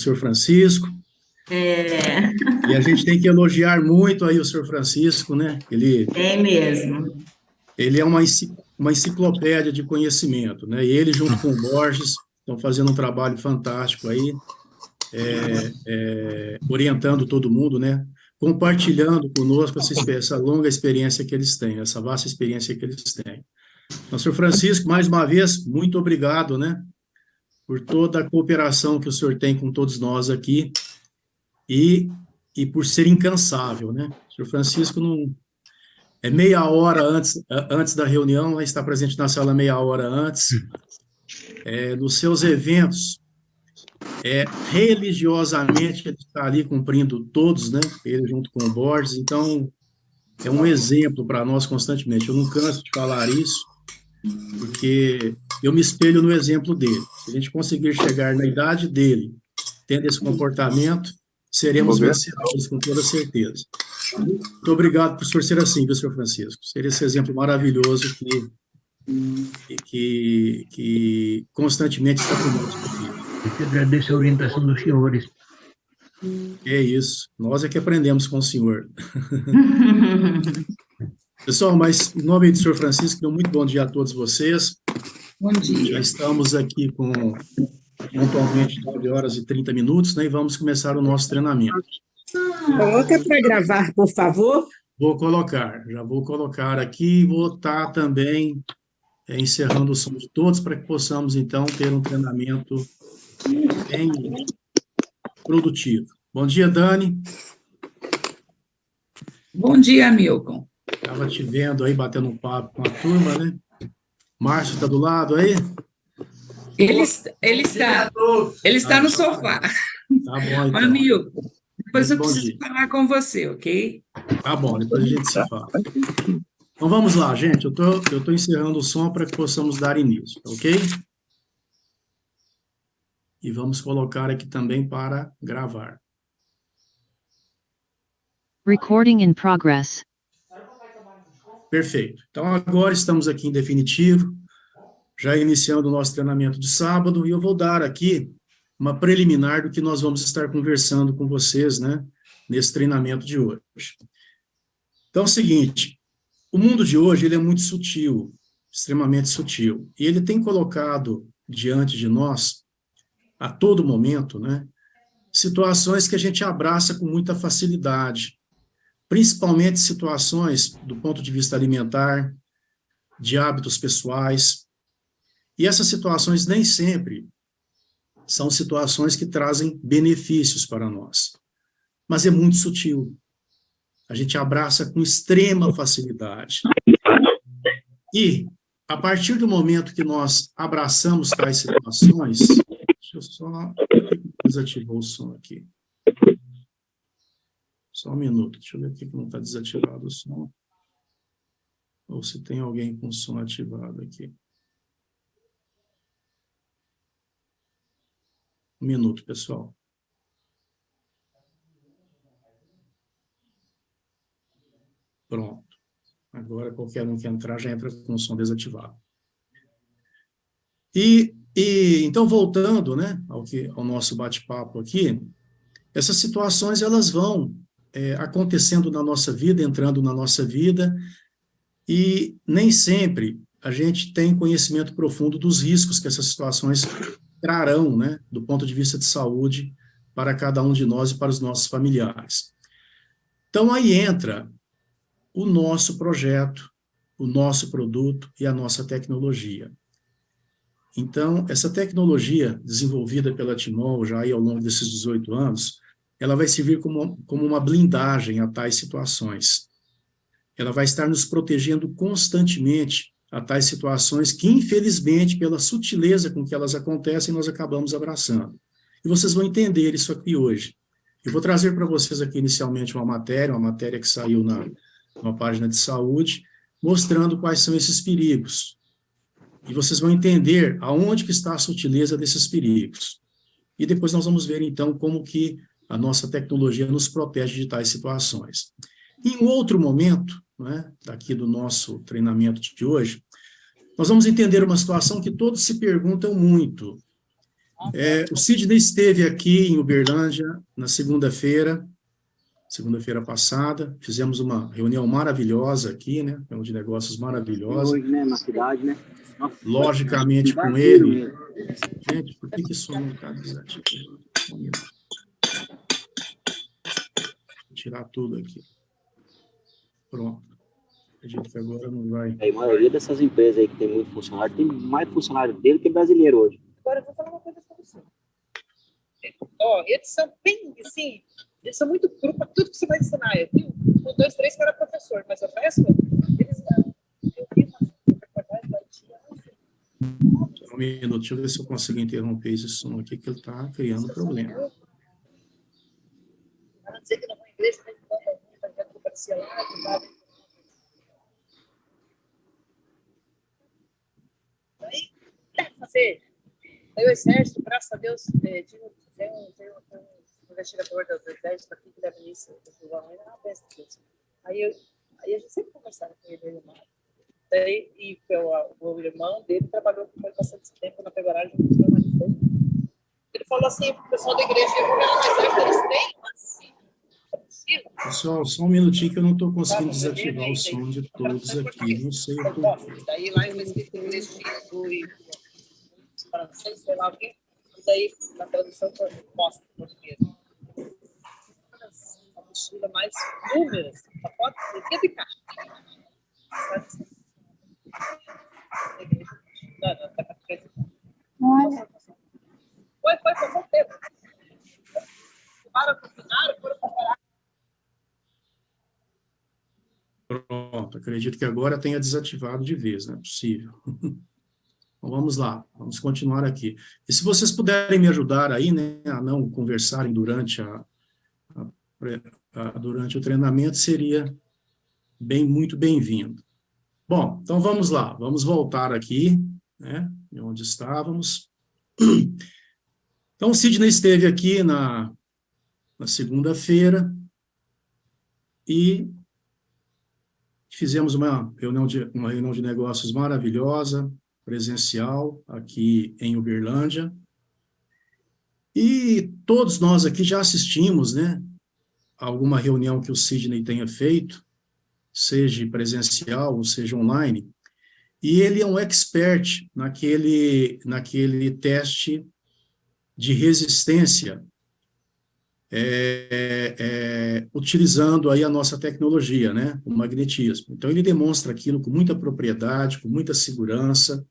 senhor Francisco, É, e a gente tem que elogiar muito aí o senhor Francisco, né? é mesmo. Ele é uma enciclopédia de conhecimento, né? E ele, junto com o Borges, estão fazendo um trabalho fantástico aí, orientando todo mundo, né? Compartilhando conosco essa longa experiência que eles têm, essa vasta experiência que eles têm. Então, senhor Francisco, mais uma vez, muito obrigado, né? Por toda a cooperação que o senhor tem com todos nós aqui e, e por ser incansável, né? O senhor Francisco não é meia hora antes da reunião, né, está presente na sala meia hora antes, nos seus eventos, religiosamente ele está ali cumprindo todos, né? Ele junto com o Borges, então é um exemplo para nós constantemente. Eu não canso de falar isso, porque eu me espelho no exemplo dele. Se a gente conseguir chegar na idade dele, tendo esse comportamento, seremos vencedores com toda certeza. Muito obrigado por senhor ser assim, viu, senhor Francisco? Ser esse exemplo maravilhoso que constantemente está conosco aqui. Eu que agradeço a orientação dos senhores. É isso. Nós é que aprendemos com o senhor. Pessoal, mas em nome do senhor Francisco, um muito bom dia a todos vocês. Bom dia. Já estamos aqui com pontualmente 9 horas e 30 minutos, né? E vamos começar o nosso treinamento. Coloca para gravar, por favor. Já vou colocar aqui e vou estar também encerrando o som de todos para que possamos, então, ter um treinamento bem produtivo. Bom dia, Dani. Bom dia, Milton. Estava te vendo aí, batendo um papo com a turma, né? Márcio está do lado aí? Ele está no sofá. Tá bom, então. Mas, Milton, depois Muito eu preciso falar com você, ok? Tá bom, depois a gente se fala. Então, vamos lá, gente. Eu tô encerrando o som para que possamos dar início, ok? E vamos colocar aqui também para gravar. Recording in progress. Perfeito. Então, agora estamos aqui em definitivo, já iniciando o nosso treinamento de sábado, e eu vou dar aqui uma preliminar do que nós vamos estar conversando com vocês, né, nesse treinamento de hoje. Então, é o seguinte, o mundo de hoje, ele é muito sutil, extremamente sutil, e ele tem colocado diante de nós, a todo momento, né, situações que a gente abraça com muita facilidade, principalmente situações do ponto de vista alimentar, de hábitos pessoais, e essas situações nem sempre são situações que trazem benefícios para nós, mas é muito sutil, a gente abraça com extrema facilidade, e a partir do momento que nós abraçamos tais situações, deixa eu só desativar o som aqui. Só um minuto, deixa eu ver aqui que não está desativado o som. Ou se tem alguém com o som ativado aqui. Um minuto, pessoal. Pronto. Agora qualquer um que entrar já entra com o som desativado. Então, voltando, né, ao nosso bate-papo aqui, essas situações elas vão acontecendo na nossa vida, entrando na nossa vida, e nem sempre a gente tem conhecimento profundo dos riscos que essas situações trarão, né, do ponto de vista de saúde, para cada um de nós e para os nossos familiares. Então, aí entra o nosso projeto, o nosso produto e a nossa tecnologia. Então, essa tecnologia desenvolvida pela Timol já aí ao longo desses 18 anos, ela vai servir como uma blindagem a tais situações. Ela vai estar nos protegendo constantemente a tais situações que, infelizmente, pela sutileza com que elas acontecem, nós acabamos abraçando. E vocês vão entender isso aqui hoje. Eu vou trazer para vocês aqui inicialmente uma matéria que saiu numa página de saúde, mostrando quais são esses perigos. E vocês vão entender aonde que está a sutileza desses perigos. E depois nós vamos ver, então, como que a nossa tecnologia nos protege de tais situações. Em um outro momento, né, daqui do nosso treinamento de hoje, nós vamos entender uma situação que todos se perguntam muito. O Sidney esteve aqui em Uberlândia na segunda-feira passada, fizemos uma reunião maravilhosa aqui, né? Reunião de negócios maravilhosa. Hoje, né, na cidade, né? Nossa, logicamente com ele. Gente, por que isso não está desativado? Vou tirar tudo aqui. Pronto. Acredito que agora não vai. A maioria dessas empresas aí que tem muito funcionário, tem mais funcionário dele que brasileiro hoje. Agora, eu vou falar uma coisa para você. Ó, eles são bem, assim, eles são muito cru para tudo que você vai ensinar, viu? Um, dois, três, que era professor, mas o resto, eles não. Eu vi uma reportagem da tia. Um minuto, deixa eu ver se eu consigo interromper esse som aqui, que ele está criando problema. Ela dizer que não foi igreja, nem que não parecia lá, que estava. Aí, deve fazer. Aí o exército, graças a Deus, tem um investigador do exército aqui que deve isso. Aí a gente sempre conversava com ele, irmão. Daí, e o irmão dele trabalhou com ele bastante tempo na pegaragem do seu marido. Ele falou assim, o pessoal da igreja, eles têm, mas pessoal, só um minutinho que eu não estou conseguindo desativar o som de todos aqui. Não sei o que. Daí lá eu esqueci o inglês e francês, sei lá o quê. E daí, na tradução, mostra em português. A mochila mais números, pacote, de caixa. Não, tá para frente. Olha. Foi passou tempo. Foram comparar. Pronto, acredito que agora tenha desativado de vez, não é possível. Então, vamos lá, vamos continuar aqui. E se vocês puderem me ajudar aí, né, a não conversarem durante durante o treinamento, seria muito bem-vindo. Bom, então vamos lá, vamos voltar aqui, né, de onde estávamos. Então, o Sidney esteve aqui na segunda-feira e fizemos uma reunião de negócios maravilhosa, presencial, aqui em Uberlândia. E todos nós aqui já assistimos, né, a alguma reunião que o Sidney tenha feito, seja presencial ou seja online, e ele é um expert naquele teste de resistência, utilizando aí a nossa tecnologia, né, o magnetismo. Então, ele demonstra aquilo com muita propriedade, com muita segurança,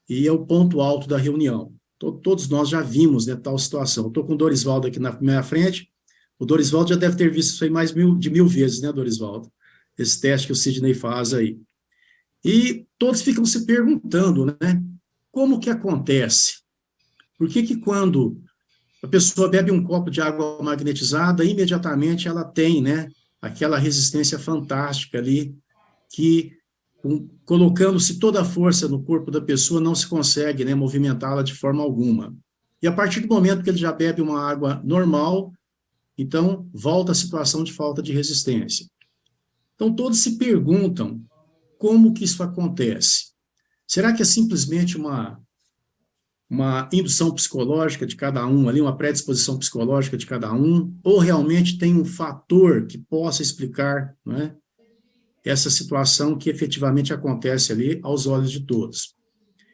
e é o ponto alto da reunião. Todos nós já vimos, né, tal situação. Eu estou com o Dorisvaldo aqui na minha frente, o Dorisvaldo já deve ter visto isso aí mais de mil vezes, né, Dorisvaldo? Esse teste que o Sidney faz aí. E todos ficam se perguntando, né, como que acontece? Por que quando a pessoa bebe um copo de água magnetizada, imediatamente ela tem, né, aquela resistência fantástica ali, que colocando-se toda a força no corpo da pessoa, não se consegue, né, movimentá-la de forma alguma. E a partir do momento que ele já bebe uma água normal, então volta a situação de falta de resistência. Então todos se perguntam como que isso acontece. Será que é simplesmente uma indução psicológica de cada um ali, uma predisposição psicológica de cada um, ou realmente tem um fator que possa explicar, né, essa situação que efetivamente acontece ali aos olhos de todos?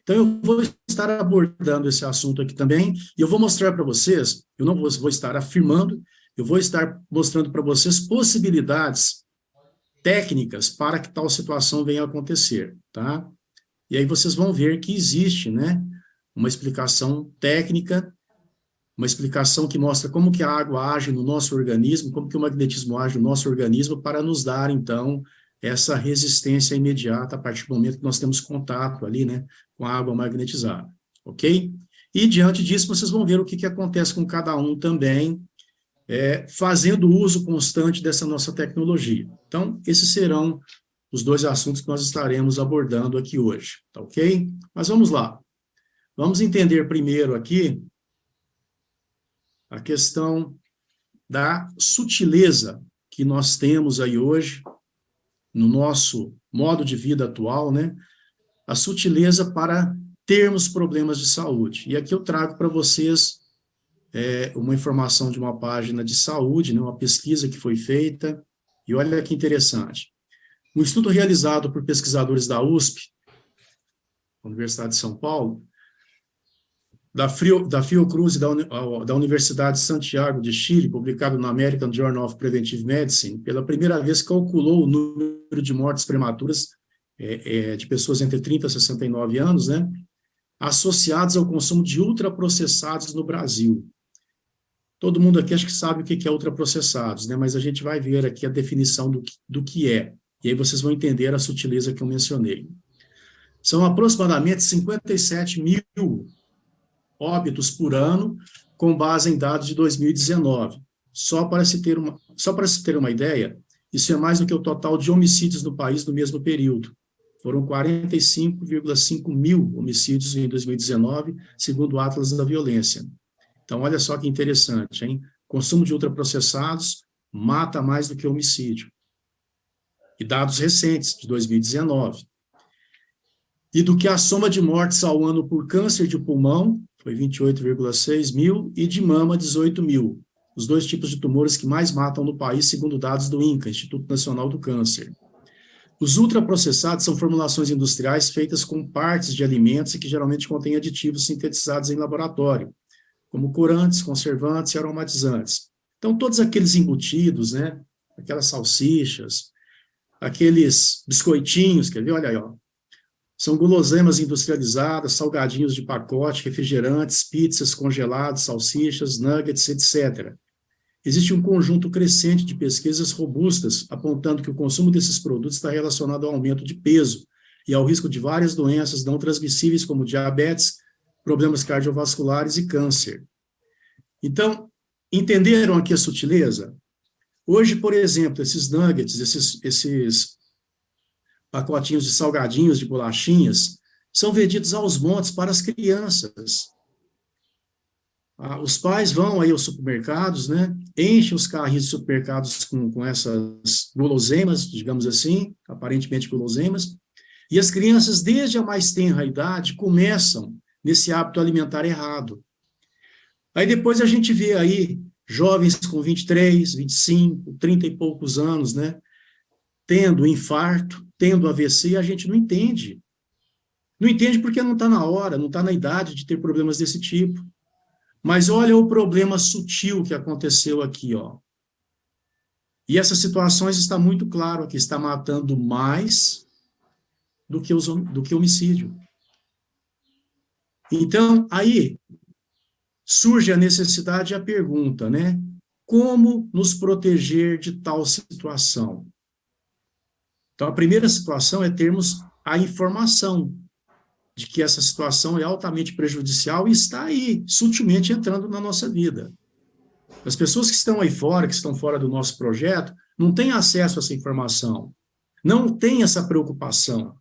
Então, eu vou estar abordando esse assunto aqui também, e eu vou mostrar para vocês, eu não vou estar afirmando, eu vou estar mostrando para vocês possibilidades técnicas para que tal situação venha a acontecer, tá? E aí vocês vão ver que existe, né, uma explicação técnica, uma explicação que mostra como que a água age no nosso organismo, como que o magnetismo age no nosso organismo, para nos dar, então, essa resistência imediata a partir do momento que nós temos contato ali, né, com a água magnetizada, ok? E, diante disso, vocês vão ver o que acontece com cada um também, fazendo uso constante dessa nossa tecnologia. Então, esses serão os dois assuntos que nós estaremos abordando aqui hoje, tá ok? Mas vamos lá. Vamos entender primeiro aqui a questão da sutileza que nós temos aí hoje, no nosso modo de vida atual, né? A sutileza para termos problemas de saúde. E aqui eu trago para vocês uma informação de uma página de saúde, né, uma pesquisa que foi feita, e olha que interessante. Um estudo realizado por pesquisadores da USP, Universidade de São Paulo, da Fiocruz e da Universidade de Santiago de Chile, publicado no American Journal of Preventive Medicine, pela primeira vez calculou o número de mortes prematuras de pessoas entre 30 e 69 anos, né, associadas ao consumo de ultraprocessados no Brasil. Todo mundo aqui acho que sabe o que é ultraprocessados, né, mas a gente vai ver aqui a definição do que é, e aí vocês vão entender a sutileza que eu mencionei. São aproximadamente 57 mil óbitos por ano, com base em dados de 2019. Só para se ter uma ideia, isso é mais do que o total de homicídios no país no mesmo período. Foram 45,5 mil homicídios em 2019, segundo o Atlas da Violência. Então, olha só que interessante, hein? Consumo de ultraprocessados mata mais do que homicídio. E dados recentes, de 2019. E do que a soma de mortes ao ano por câncer de pulmão, foi 28,6 mil, e de mama, 18 mil. Os dois tipos de tumores que mais matam no país, segundo dados do INCA, Instituto Nacional do Câncer. Os ultraprocessados são formulações industriais feitas com partes de alimentos e que geralmente contêm aditivos sintetizados em laboratório, como corantes, conservantes e aromatizantes. Então, todos aqueles embutidos, né, aquelas salsichas, aqueles biscoitinhos, quer ver? Olha aí, ó. São guloseimas industrializadas, salgadinhos de pacote, refrigerantes, pizzas congeladas, salsichas, nuggets, etc. Existe um conjunto crescente de pesquisas robustas apontando que o consumo desses produtos está relacionado ao aumento de peso e ao risco de várias doenças não transmissíveis, como diabetes, problemas cardiovasculares e câncer. Então, entenderam aqui a sutileza? Hoje, por exemplo, esses nuggets, esses pacotinhos de salgadinhos, de bolachinhas, são vendidos aos montes para as crianças. Os pais vão aí aos supermercados, né, enchem os carrinhos de supermercados com essas guloseimas, digamos assim, aparentemente guloseimas, e as crianças, desde a mais tenra idade, começam nesse hábito alimentar errado. Aí depois a gente vê aí jovens com 23, 25, 30 e poucos anos, né, tendo infarto, tendo AVC, e a gente não entende. Não entende porque não está na hora, não está na idade de ter problemas desse tipo. Mas olha o problema sutil que aconteceu aqui, ó. E essas situações está muito claro que está matando mais do que homicídio. Então, aí surge a necessidade e a pergunta, né? Como nos proteger de tal situação? Então, a primeira situação é termos a informação de que essa situação é altamente prejudicial e está aí, sutilmente entrando na nossa vida. As pessoas que estão aí fora, que estão fora do nosso projeto, não têm acesso a essa informação, não têm essa preocupação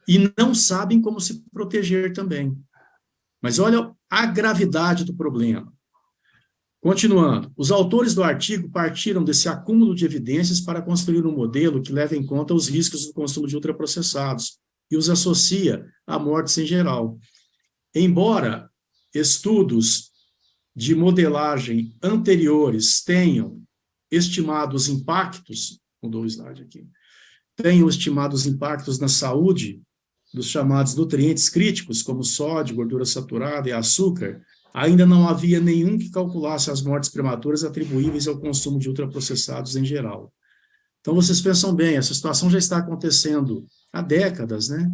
e não sabem como se proteger também. Mas olha a gravidade do problema. Continuando, os autores do artigo partiram desse acúmulo de evidências para construir um modelo que leva em conta os riscos do consumo de ultraprocessados e os associa a mortes em geral. Embora estudos de modelagem anteriores tenham estimado os impactos, mudou o slide aqui, tenham estimado os impactos na saúde dos chamados nutrientes críticos, como sódio, gordura saturada e açúcar, ainda não havia nenhum que calculasse as mortes prematuras atribuíveis ao consumo de ultraprocessados em geral. Então, vocês pensam bem, essa situação já está acontecendo há décadas, né?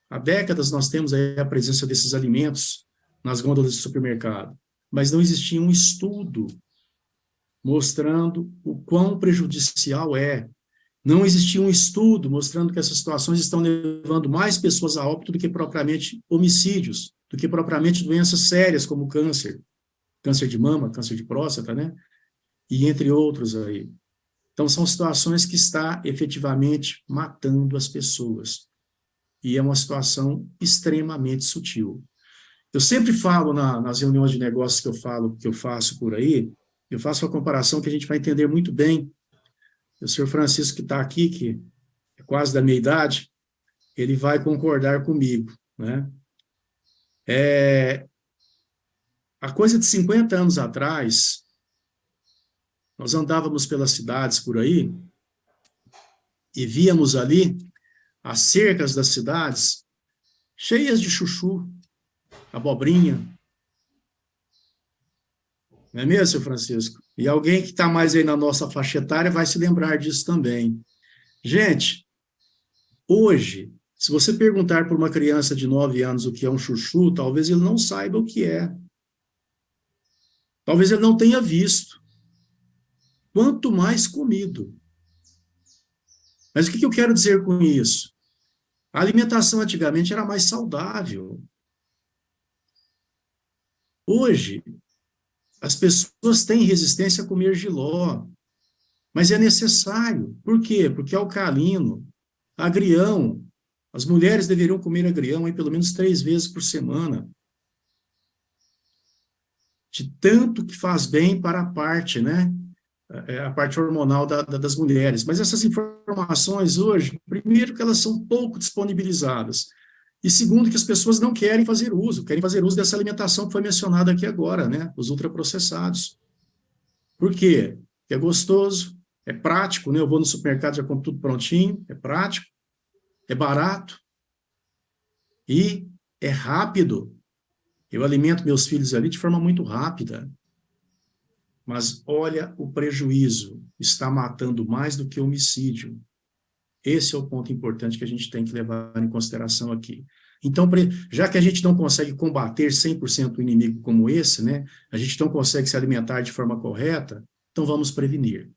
Há décadas nós temos aí a presença desses alimentos nas gôndolas do supermercado, mas não existia um estudo mostrando o quão prejudicial é. Não existia um estudo mostrando que essas situações estão levando mais pessoas a óbito do que propriamente homicídios, do que propriamente doenças sérias como câncer, câncer de mama, câncer de próstata, né? E entre outros aí. Então, são situações que está efetivamente matando as pessoas. E é uma situação extremamente sutil. Eu sempre falo nas reuniões de negócios que eu faço por aí, eu faço uma comparação que a gente vai entender muito bem. O senhor Francisco, que está aqui, que é quase da minha idade, ele vai concordar comigo. né? Há coisa de 50 anos atrás, nós andávamos pelas cidades por aí e víamos ali as cercas das cidades cheias de chuchu, abobrinha. Não é mesmo, seu Francisco? E alguém que está mais aí na nossa faixa etária vai se lembrar disso também. Gente, hoje, se você perguntar para uma criança de 9 anos o que é um chuchu, talvez ele não saiba o que é. Talvez ele não tenha visto. Quanto mais comido. Mas o que eu quero dizer com isso? A alimentação antigamente era mais saudável. Hoje, as pessoas têm resistência a comer jiló, mas é necessário. Por quê? Porque é alcalino, agrião. As mulheres deveriam comer agrião aí pelo menos 3 vezes por semana. De tanto que faz bem para a parte, né? A parte hormonal das mulheres. Mas essas informações hoje, primeiro que elas são pouco disponibilizadas, e segundo que as pessoas não querem fazer uso dessa alimentação que foi mencionada aqui agora, né? Os ultraprocessados. Por quê? Porque é gostoso, é prático, né? Eu vou no supermercado, já compro tudo prontinho, é prático, é barato e é rápido. Eu alimento meus filhos ali de forma muito rápida. Mas olha o prejuízo, está matando mais do que homicídio. Esse é o ponto importante que a gente tem que levar em consideração aqui. Então, já que a gente não consegue combater 100% o inimigo como esse, né, a gente não consegue se alimentar de forma correta, então vamos prevenir.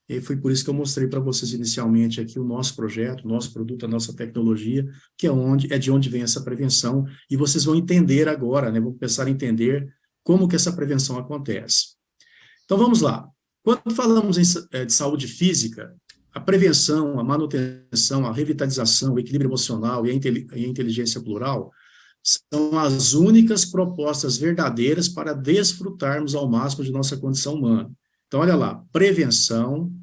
E foi por isso que eu mostrei para vocês inicialmente aqui o nosso projeto, o nosso produto, a nossa tecnologia, que é de onde vem essa prevenção, e vocês vão entender agora, né, vão começar a entender como que essa prevenção acontece. Então, vamos lá. Quando falamos de saúde física, a prevenção, a manutenção, a revitalização, o equilíbrio emocional e a inteligência plural são as únicas propostas verdadeiras para desfrutarmos ao máximo de nossa condição humana. Então, olha lá, prevenção,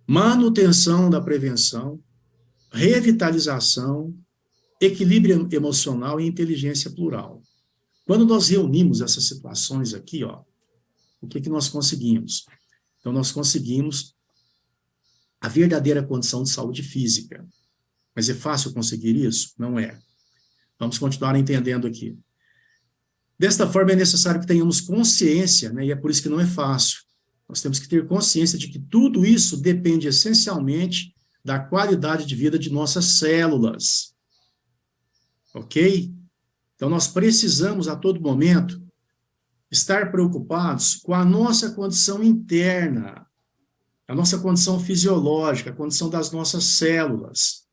manutenção da prevenção, revitalização, equilíbrio emocional e inteligência plural. Quando nós reunimos essas situações aqui, ó, o que nós conseguimos? Então, nós conseguimos a verdadeira condição de saúde física. Mas é fácil conseguir isso? Não é. Vamos continuar entendendo aqui. Desta forma, é necessário que tenhamos consciência, né, e é por isso que não é fácil. Nós temos que ter consciência de que tudo isso depende essencialmente da qualidade de vida de nossas células. Ok? Então, nós precisamos, a todo momento, estar preocupados com a nossa condição interna, a nossa condição fisiológica, a condição das nossas células.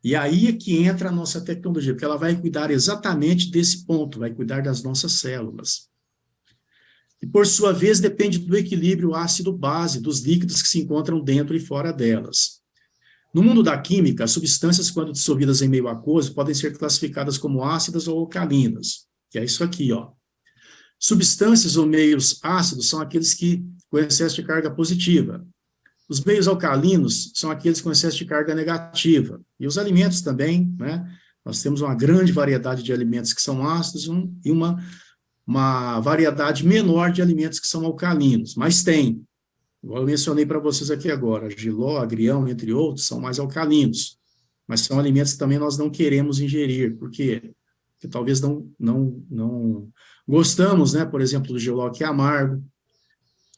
E aí é que entra a nossa tecnologia, porque ela vai cuidar exatamente desse ponto, vai cuidar das nossas células. E, por sua vez, depende do equilíbrio ácido-base dos líquidos que se encontram dentro e fora delas. No mundo da química, as substâncias, quando dissolvidas em meio aquoso, podem ser classificadas como ácidas ou alcalinas, que é isso aqui, ó. Substâncias ou meios ácidos são aqueles que com excesso de carga positiva. Os meios alcalinos são aqueles com excesso de carga negativa. E os alimentos também, né? Nós temos uma grande variedade de alimentos que são ácidos e uma variedade menor de alimentos que são alcalinos. Mas tem, igual eu mencionei para vocês aqui agora, jiló, agrião, entre outros, são mais alcalinos. Mas são alimentos que também nós não queremos ingerir. Por quê? Porque talvez não gostamos, né? Por exemplo, do jiló, que é amargo,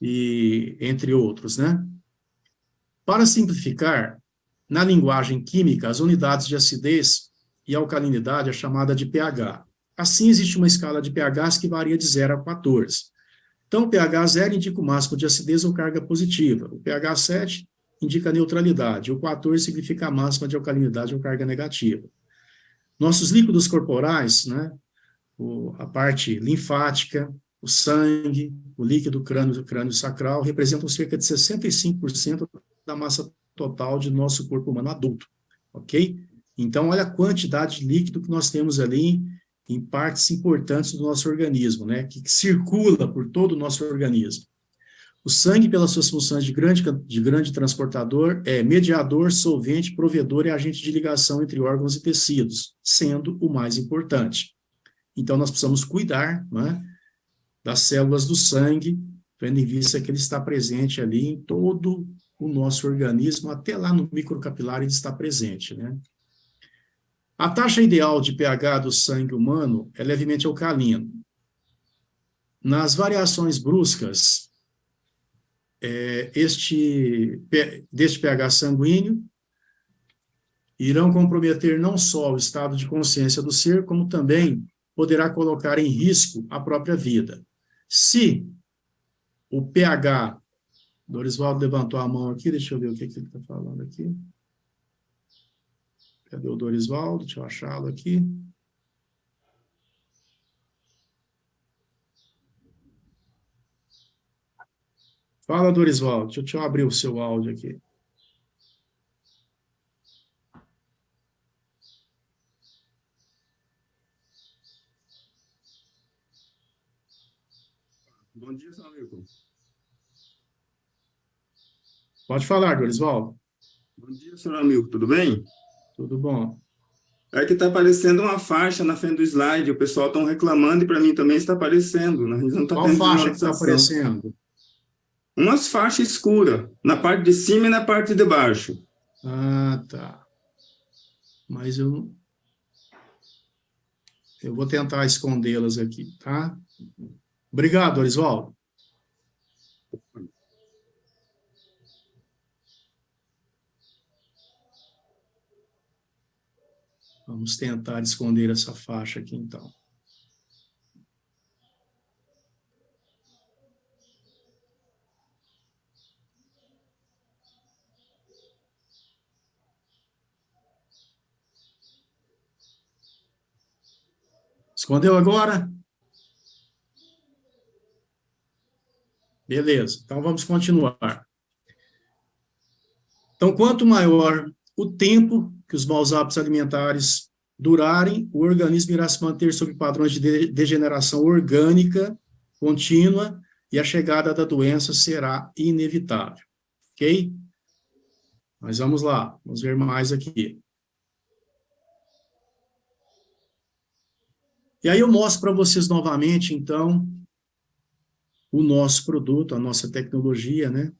e entre outros, né? Para simplificar, na linguagem química, as unidades de acidez e alcalinidade é chamada de pH. Assim, existe uma escala de pHs que varia de 0 a 14. Então, o pH 0 indica o máximo de acidez ou carga positiva. O pH 7 indica a neutralidade. O 14 significa a máxima de alcalinidade ou carga negativa. Nossos líquidos corporais, né? A parte linfática, o sangue, o líquido crânio sacral, representam cerca de 65% da massa total de nosso corpo humano adulto, ok? Então, olha a quantidade de líquido que nós temos ali em partes importantes do nosso organismo, né? Que circula por todo o nosso organismo. O sangue, pelas suas funções de grande transportador, é mediador, solvente, provedor e agente de ligação entre órgãos e tecidos, sendo o mais importante. Então, nós precisamos cuidar, né, das células do sangue, tendo em vista que ele está presente ali em todo o nosso organismo, até lá no microcapilar ele está presente, né? A taxa ideal de pH do sangue humano é levemente alcalino. Nas variações bruscas deste pH sanguíneo, irão comprometer não só o estado de consciência do ser, como também poderá colocar em risco a própria vida. Se o pH, Dorisvaldo levantou a mão aqui, deixa eu ver o que ele está falando aqui. Cadê o Dorisvaldo? Deixa eu achá-lo aqui. Fala, Dorisvaldo. Deixa eu abrir o seu áudio aqui. Bom dia, senhor amigo. Pode falar, Dorisvaldo. Bom dia, senhor amigo. Tudo bem? Tudo bom. É que está aparecendo uma faixa na frente do slide. O pessoal está reclamando e para mim também está aparecendo. A gente não está Qual tendo faixa que está visualização. aparecendo? Umas faixas escuras, na parte de cima e na parte de baixo. Ah, tá. Mas eu vou tentar escondê-las aqui, tá? Obrigado, Dorisvaldo. Vamos tentar esconder essa faixa aqui, então. Escondeu agora? Beleza, então vamos continuar. Então, quanto maior o tempo que os maus hábitos alimentares durarem, o organismo irá se manter sob padrões de degeneração orgânica contínua e a chegada da doença será inevitável. Ok? Mas vamos lá, vamos ver mais aqui. E aí eu mostro para vocês novamente, então, o nosso produto, a nossa tecnologia, né?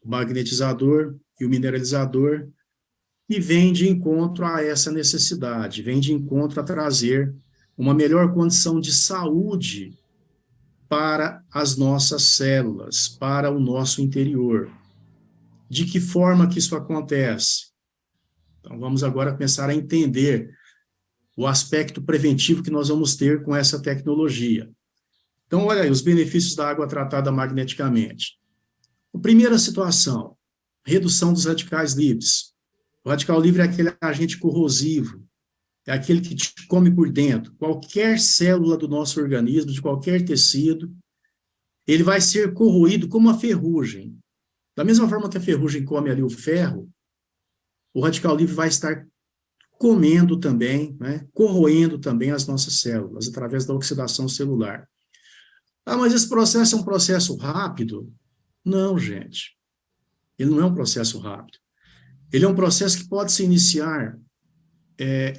O magnetizador e o mineralizador, e vem de encontro a essa necessidade, vem de encontro a trazer uma melhor condição de saúde para as nossas células, para o nosso interior. De que forma que isso acontece? Então, vamos agora começar a entender o aspecto preventivo que nós vamos ter com essa tecnologia. Então, olha aí, os benefícios da água tratada magneticamente. A primeira situação, redução dos radicais livres. O radical livre é aquele agente corrosivo, é aquele que te come por dentro. Qualquer célula do nosso organismo, de qualquer tecido, ele vai ser corroído como a ferrugem. Da mesma forma que a ferrugem come ali o ferro, o radical livre vai estar comendo também, né, corroendo também as nossas células, através da oxidação celular. Ah, mas esse processo é um processo rápido? Não, gente. Ele não é um processo rápido. Ele é um processo que pode se iniciar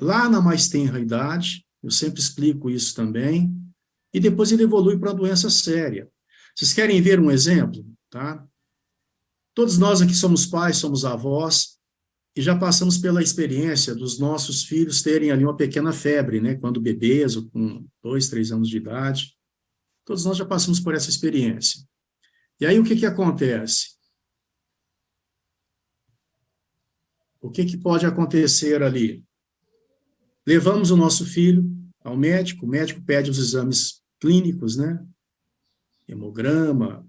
lá na mais tenra idade, eu sempre explico isso também, e depois ele evolui para uma doença séria. Vocês querem ver um exemplo? Tá? Todos nós aqui somos pais, somos avós, e já passamos pela experiência dos nossos filhos terem ali uma pequena febre, né, quando bebês, ou com 2, 3 anos de idade. Todos nós já passamos por essa experiência. E aí o que acontece? O que pode acontecer ali? Levamos o nosso filho ao médico, o médico pede os exames clínicos, né? Hemograma,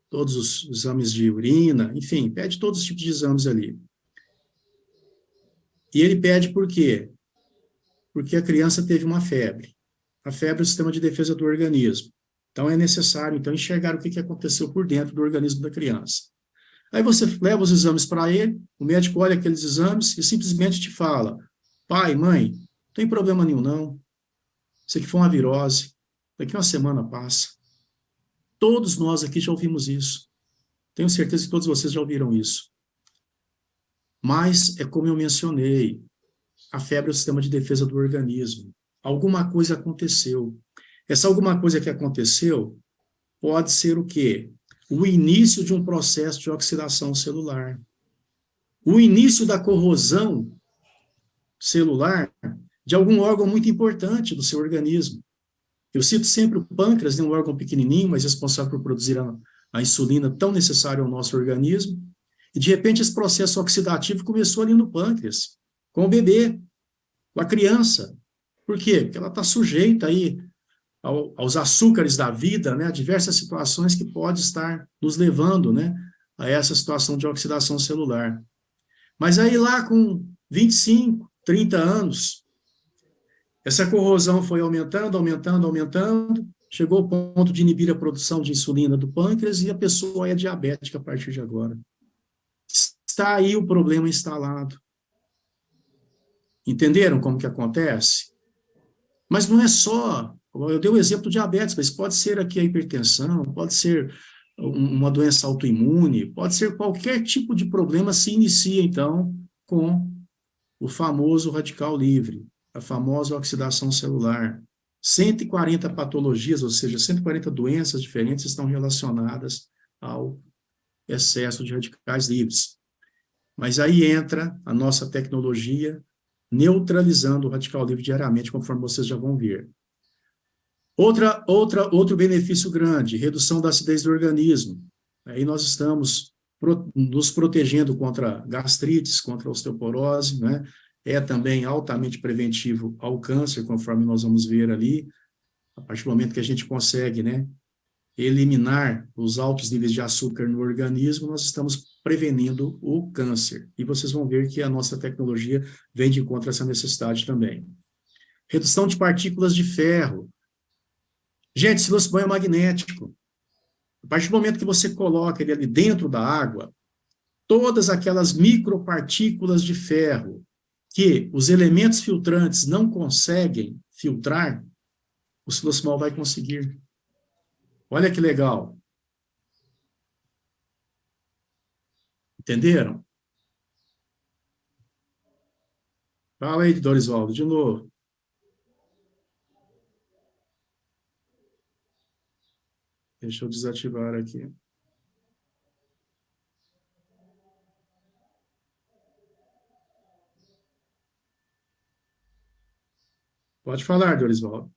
todos os exames de urina, enfim, pede todos os tipos de exames ali. E ele pede por quê? Porque a criança teve uma febre. A febre é o sistema de defesa do organismo. Então, é necessário, então, enxergar o que aconteceu por dentro do organismo da criança. Aí você leva os exames para ele, o médico olha aqueles exames e simplesmente te fala: pai, mãe, não tem problema nenhum, não. Isso aqui foi uma virose. Daqui uma semana passa. Todos nós aqui já ouvimos isso. Tenho certeza que todos vocês já ouviram isso. Mas é como eu mencionei, a febre é o sistema de defesa do organismo. Alguma coisa aconteceu. Essa alguma coisa que aconteceu pode ser o quê? O início de um processo de oxidação celular. O início da corrosão celular de algum órgão muito importante do seu organismo. Eu cito sempre o pâncreas, um órgão pequenininho, mas responsável por produzir a insulina tão necessária ao nosso organismo. E, de repente, esse processo oxidativo começou ali no pâncreas, com o bebê, com a criança. Por quê? Porque ela está sujeita aí aos açúcares da vida, né, a diversas situações que pode estar nos levando, né, a essa situação de oxidação celular. Mas aí lá com 25, 30 anos, essa corrosão foi aumentando, aumentando, aumentando, chegou ao ponto de inibir a produção de insulina do pâncreas e a pessoa é diabética a partir de agora. Está aí o problema instalado. Entenderam como que acontece? Mas não é só, eu dei o exemplo do diabetes, mas pode ser aqui a hipertensão, pode ser uma doença autoimune, pode ser qualquer tipo de problema se inicia, então, com o famoso radical livre, a famosa oxidação celular. 140 patologias, ou seja, 140 doenças diferentes estão relacionadas ao excesso de radicais livres. Mas aí entra a nossa tecnologia neutralizando o radical livre diariamente, conforme vocês já vão ver. Outro benefício grande, redução da acidez do organismo. Aí nós estamos nos protegendo contra gastrites, contra osteoporose, né? É também altamente preventivo ao câncer, conforme nós vamos ver ali, a partir do momento que a gente consegue, né, eliminar os altos níveis de açúcar no organismo, nós estamos prevenindo o câncer. E vocês vão ver que a nossa tecnologia vem de encontro a essa necessidade também. Redução de partículas de ferro. Gente, silôcio banho magnético. A partir do momento que você coloca ele ali dentro da água, todas aquelas micropartículas de ferro que os elementos filtrantes não conseguem filtrar, o silosmol vai conseguir. Olha que legal. Entenderam? Fala aí, Dorisvaldo, de novo. Deixa eu desativar aqui. Pode falar, Dorisvaldo.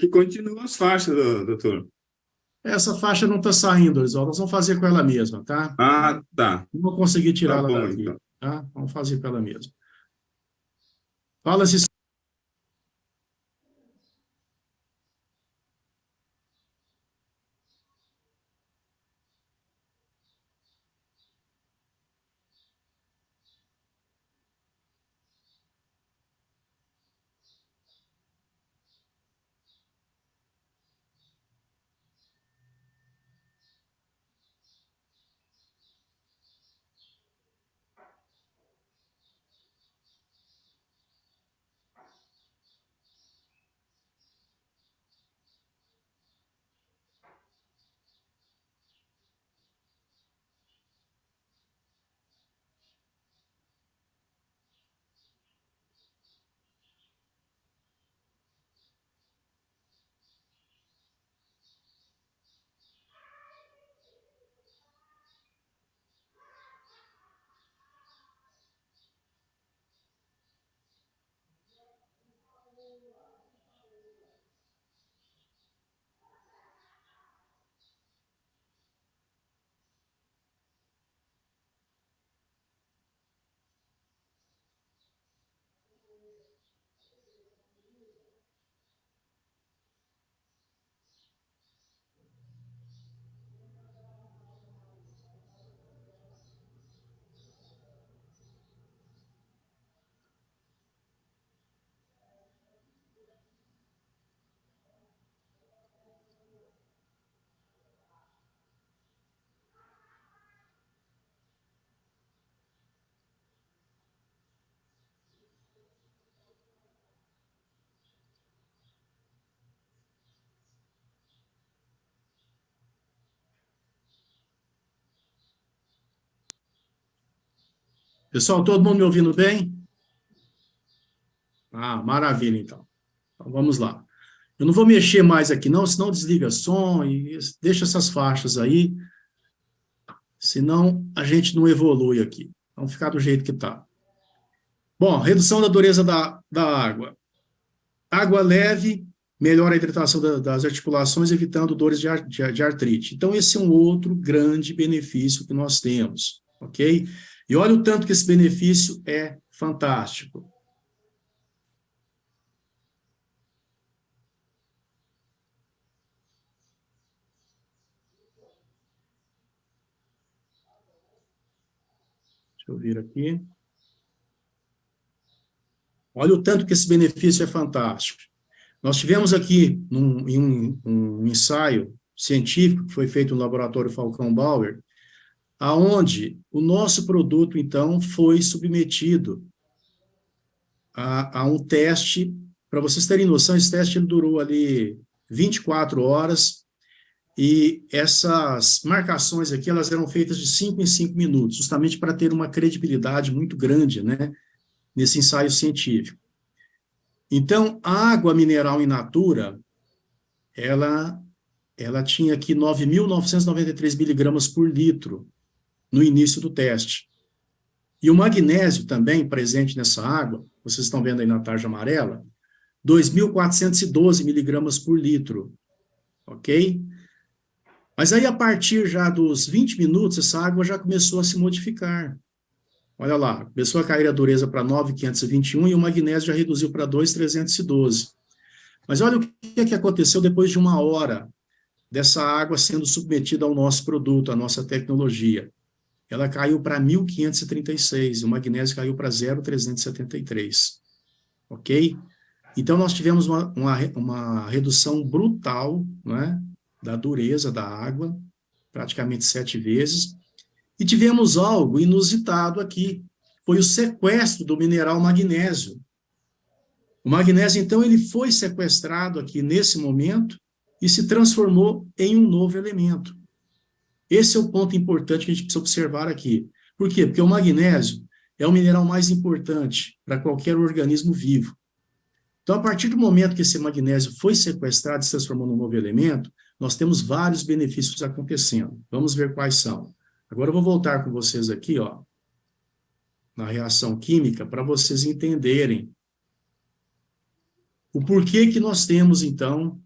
Que continuam as faixas, doutor. Essa faixa não está saindo, Dorisvaldo. Nós vamos fazer com ela mesma, tá? Ah, tá. Não vou conseguir Tá tirá-la bom, daqui, então. tá? Vamos fazer com ela mesma. Fala-se. Pessoal, todo mundo me ouvindo bem? Ah, maravilha, então. Então, vamos lá. Eu não vou mexer mais aqui, não, senão desliga som e deixa essas faixas aí, senão a gente não evolui aqui. Vamos ficar do jeito que está. Bom, redução da dureza da água. Água leve melhora a hidratação das articulações, evitando dores de artrite. Então, esse é um outro grande benefício que nós temos, ok? E olha o tanto que esse benefício é fantástico. Deixa eu vir aqui. Olha o tanto que esse benefício é fantástico. Nós tivemos aqui um ensaio científico que foi feito no laboratório Falcão Bauer, aonde o nosso produto, então, foi submetido a um teste. Para vocês terem noção, esse teste ele durou ali 24 horas, e essas marcações aqui, elas eram feitas de 5 em 5 minutos, justamente para ter uma credibilidade muito grande, né, nesse ensaio científico. Então, a água mineral in natura, ela tinha aqui 9.993 miligramas por litro no início do teste. E o magnésio também presente nessa água, vocês estão vendo aí na tarja amarela, 2.412 miligramas por litro, ok? Mas aí, a partir já dos 20 minutos, essa água já começou a se modificar. Olha lá, começou a cair a dureza para 9.521 e o magnésio já reduziu para 2.312. Mas olha o que aconteceu depois de 1 hora dessa água sendo submetida ao nosso produto, à nossa tecnologia. Ela caiu para 1.536, o magnésio caiu para 0.373. Ok? Então, nós tivemos uma redução brutal, né, da dureza da água, praticamente 7 vezes, e tivemos algo inusitado aqui, foi o sequestro do mineral magnésio. O magnésio, então, ele foi sequestrado aqui nesse momento e se transformou em um novo elemento. Esse é o ponto importante que a gente precisa observar aqui. Por quê? Porque o magnésio é o mineral mais importante para qualquer organismo vivo. Então, a partir do momento que esse magnésio foi sequestrado e se transformou num novo elemento, nós temos vários benefícios acontecendo. Vamos ver quais são. Agora eu vou voltar com vocês aqui, ó, na reação química, para vocês entenderem o porquê que nós temos, então,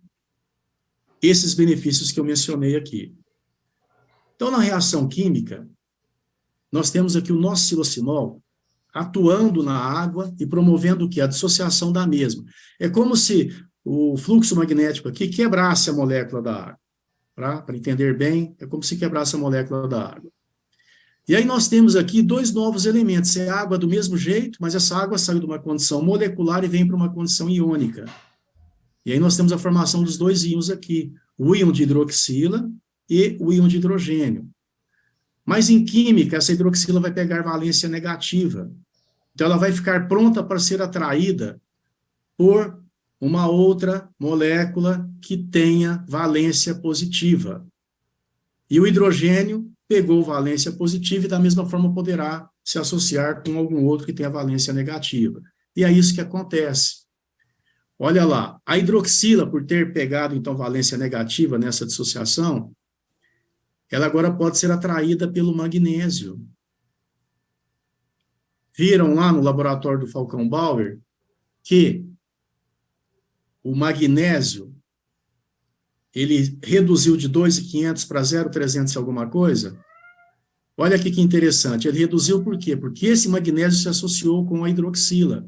esses benefícios que eu mencionei aqui. Então, na reação química, nós temos aqui o nosso silocinol atuando na água e promovendo o quê? A dissociação da mesma. É como se o fluxo magnético aqui quebrasse a molécula da água. Para entender bem, é como se quebrasse a molécula da água. E aí nós temos aqui 2 novos elementos. É água do mesmo jeito, mas essa água saiu de uma condição molecular e vem para uma condição iônica. E aí nós temos a formação dos 2 íons aqui, o íon de hidroxila e o íon de hidrogênio. Mas em química, essa hidroxila vai pegar valência negativa. Então ela vai ficar pronta para ser atraída por uma outra molécula que tenha valência positiva. E o hidrogênio pegou valência positiva e da mesma forma poderá se associar com algum outro que tenha valência negativa. E é isso que acontece. Olha lá, a hidroxila, por ter pegado então valência negativa nessa dissociação, ela agora pode ser atraída pelo magnésio. Viram lá no laboratório do Falcão Bauer que o magnésio, ele reduziu de 2.500 para 0.300 alguma coisa? Olha aqui que interessante, ele reduziu por quê? Porque esse magnésio se associou com a hidroxila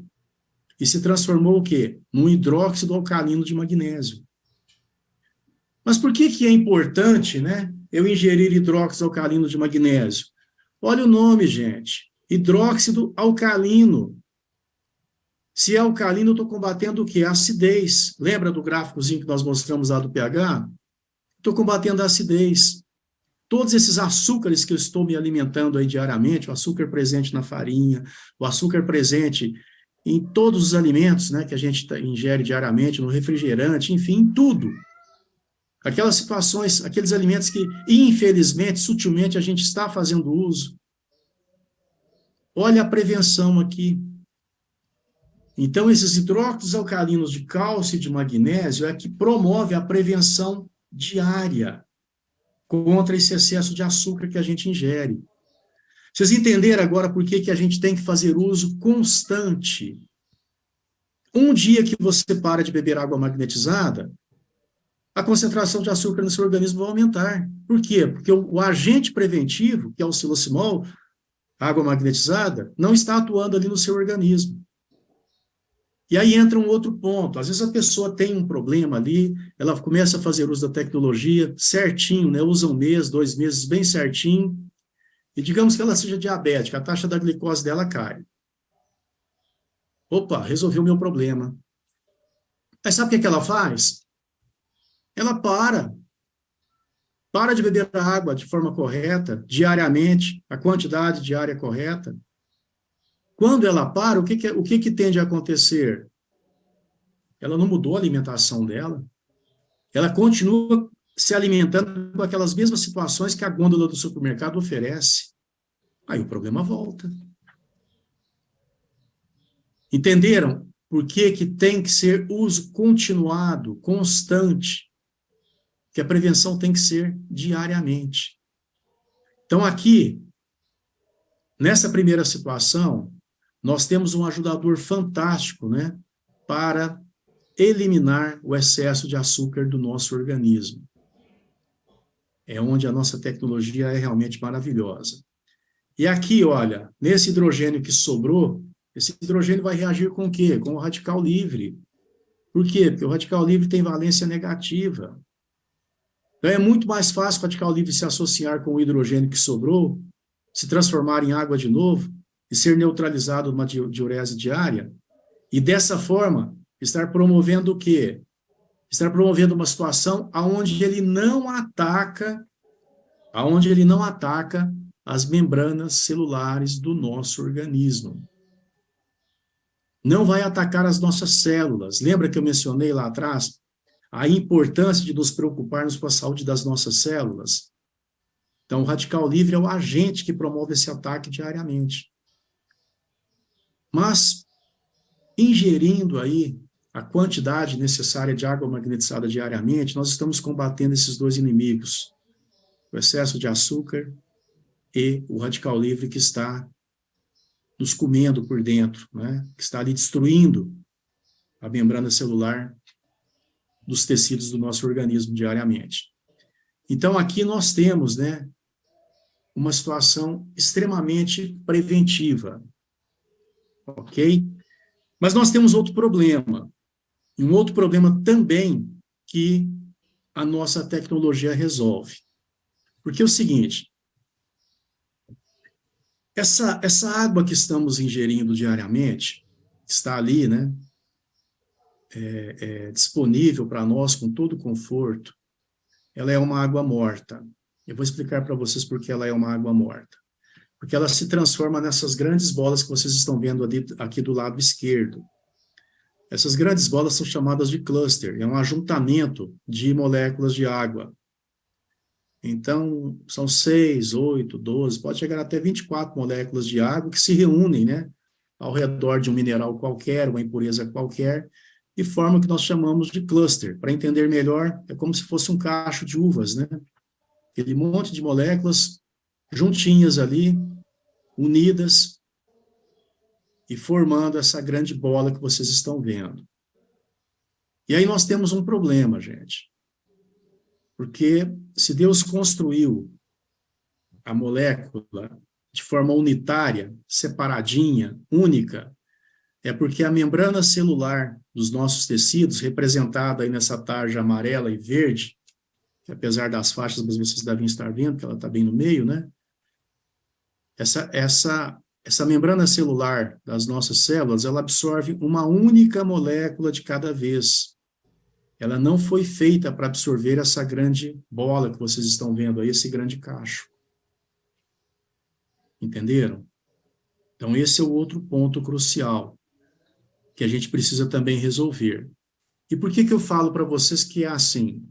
e se transformou o quê? Num hidróxido alcalino de magnésio. Mas por que é importante, né, eu ingerir hidróxido alcalino de magnésio? Olha o nome, gente, hidróxido alcalino. Se é alcalino, eu estou combatendo o quê? A acidez. Lembra do gráficozinho que nós mostramos lá do pH? Estou combatendo a acidez. Todos esses açúcares que eu estou me alimentando aí diariamente, o açúcar presente na farinha, o açúcar presente em todos os alimentos, né, que a gente ingere diariamente, no refrigerante, enfim, em tudo. Aquelas situações, aqueles alimentos que, infelizmente, sutilmente, a gente está fazendo uso. Olha a prevenção aqui. Então, esses hidróxidos alcalinos de cálcio e de magnésio é que promove a prevenção diária contra esse excesso de açúcar que a gente ingere. Vocês entenderam agora por que a gente tem que fazer uso constante? Um dia que você para de beber água magnetizada, a concentração de açúcar no seu organismo vai aumentar. Por quê? Porque o agente preventivo, que é o silosimol, água magnetizada, não está atuando ali no seu organismo. E aí entra um outro ponto. Às vezes a pessoa tem um problema ali, ela começa a fazer uso da tecnologia certinho, né? Usa 1 mês, 2 meses, bem certinho, e digamos que ela seja diabética, a taxa da glicose dela cai. Opa, resolveu o meu problema. Mas sabe o que ela faz? Ela para de beber água de forma correta, diariamente, a quantidade diária correta. Quando ela para, o que tende a acontecer? Ela não mudou a alimentação dela, ela continua se alimentando com aquelas mesmas situações que a gôndola do supermercado oferece. Aí o problema volta. Entenderam por que tem que ser uso continuado, constante? Que a prevenção tem que ser diariamente. Então, aqui, nessa primeira situação, nós temos um ajudador fantástico, né, para eliminar o excesso de açúcar do nosso organismo. É onde a nossa tecnologia é realmente maravilhosa. E aqui, olha, nesse hidrogênio que sobrou, esse hidrogênio vai reagir com o quê? Com o radical livre. Por quê? Porque o radical livre tem valência negativa. Então é muito mais fácil o radical livre se associar com o hidrogênio que sobrou, se transformar em água de novo e ser neutralizado numa diurese diária, e dessa forma estar promovendo o quê? Estar promovendo uma situação onde ele não ataca as membranas celulares do nosso organismo. Não vai atacar as nossas células. Lembra que eu mencionei lá atrás a importância de nos preocuparmos com a saúde das nossas células? Então, o radical livre é o agente que promove esse ataque diariamente. Mas, ingerindo aí a quantidade necessária de água magnetizada diariamente, nós estamos combatendo esses dois inimigos, o excesso de açúcar e o radical livre que está nos comendo por dentro, né? Que está ali destruindo a membrana celular dos tecidos do nosso organismo diariamente. Então, aqui nós temos, né, uma situação extremamente preventiva, ok? Mas nós temos outro problema, e um outro problema também que a nossa tecnologia resolve. Porque é o seguinte, essa água que estamos ingerindo diariamente, está ali, né, disponível para nós com todo conforto, ela é uma água morta. Eu vou explicar para vocês por que ela é uma água morta. Porque ela se transforma nessas grandes bolas que vocês estão vendo ali, aqui do lado esquerdo. Essas grandes bolas são chamadas de cluster, é um ajuntamento de moléculas de água. Então, são 6, 8, 12, pode chegar até 24 moléculas de água que se reúnem, né, ao redor de um mineral qualquer, uma impureza qualquer, e formam o que nós chamamos de cluster. Para entender melhor, é como se fosse um cacho de uvas, né? Aquele monte de moléculas juntinhas ali, unidas, e formando essa grande bola que vocês estão vendo. E aí nós temos um problema, gente. Porque se Deus construiu a molécula de forma unitária, separadinha, única, é porque a membrana celular dos nossos tecidos, representada aí nessa tarja amarela e verde, que apesar das faixas, vocês devem estar vendo, que ela está bem no meio, né? Essa membrana celular das nossas células, ela absorve uma única molécula de cada vez. Ela não foi feita para absorver essa grande bola que vocês estão vendo aí, esse grande cacho. Entenderam? Então, esse é o outro ponto crucial que a gente precisa também resolver. E por que eu falo para vocês que é assim?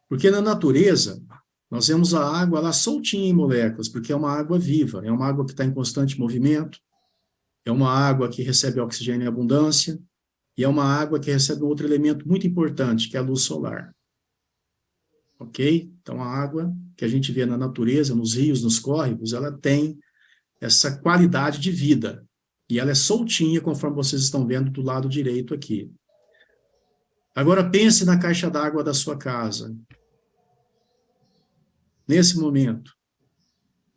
Porque na natureza, nós vemos a água lá soltinha em moléculas, porque é uma água viva, é uma água que está em constante movimento, é uma água que recebe oxigênio em abundância, e é uma água que recebe um outro elemento muito importante, que é a luz solar. Ok? Então, a água que a gente vê na natureza, nos rios, nos córregos, ela tem essa qualidade de vida. E ela é soltinha, conforme vocês estão vendo do lado direito aqui. Agora, pense na caixa d'água da sua casa. Nesse momento,